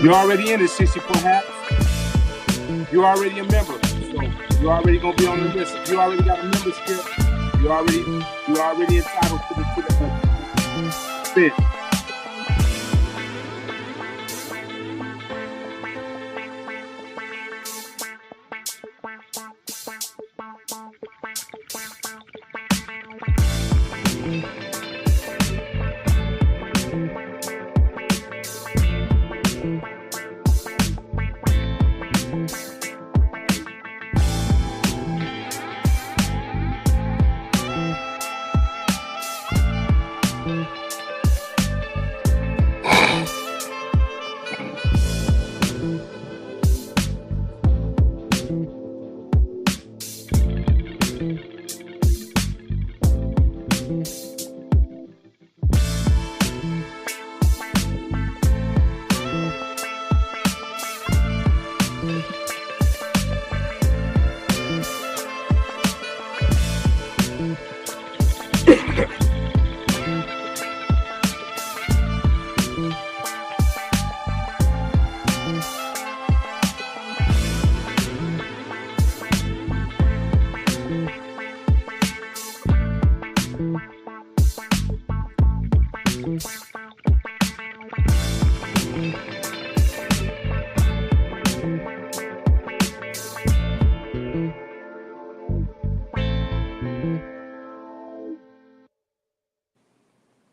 You're already in the 64 hats. You're already a member. So you're already gonna be on the list. If you already got a membership, you're already entitled to the spin.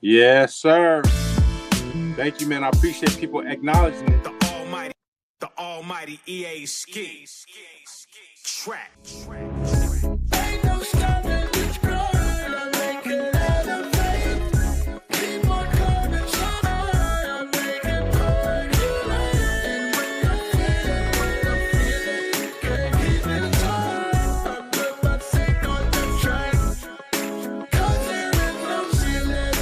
Yes, sir. Thank you, man. I appreciate people acknowledging it. The almighty EA skis. Track. Ain't no stopping this grind. I'm making elevate. Keep on coming so high. I'm making percolate. And when I feel it, can't keep it tight. I put my feet on the track. 'Cause there is no ceiling.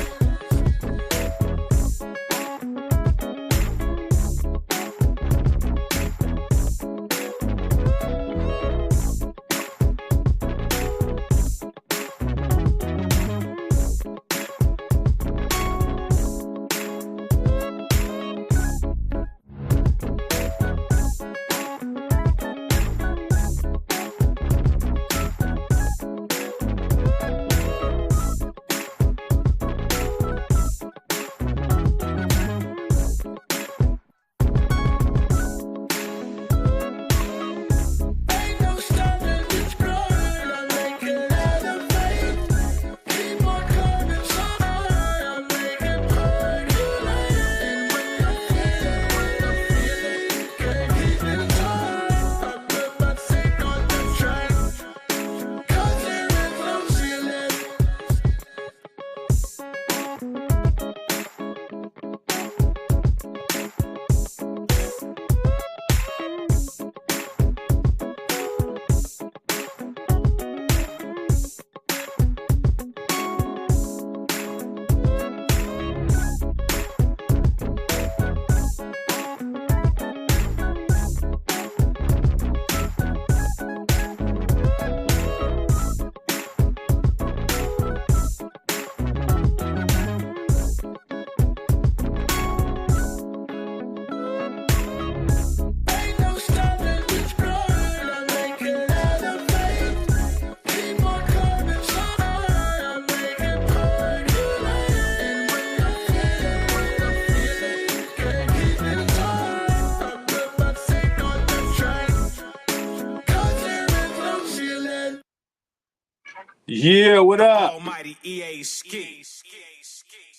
Yeah, what up? Almighty EA ski.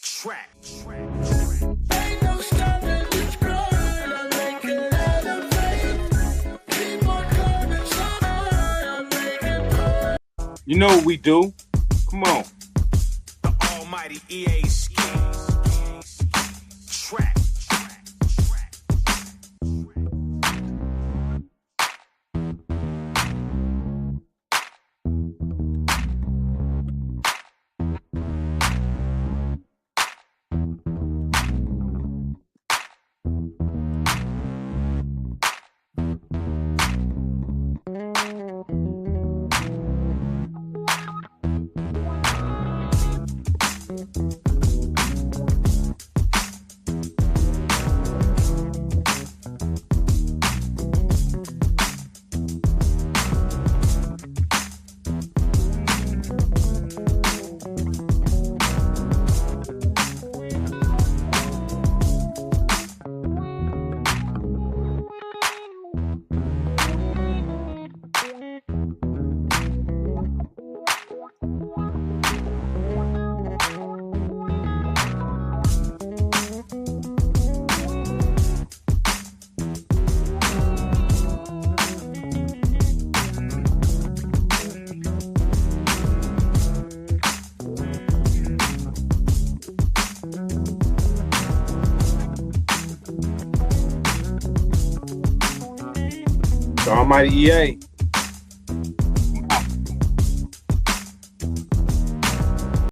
Track. Ain't no stopping this grind. I'm making elevate. Keep on climbing so high. I'm making You know what we do. Come on. The Almighty EA ski. Track. The Almighty EA.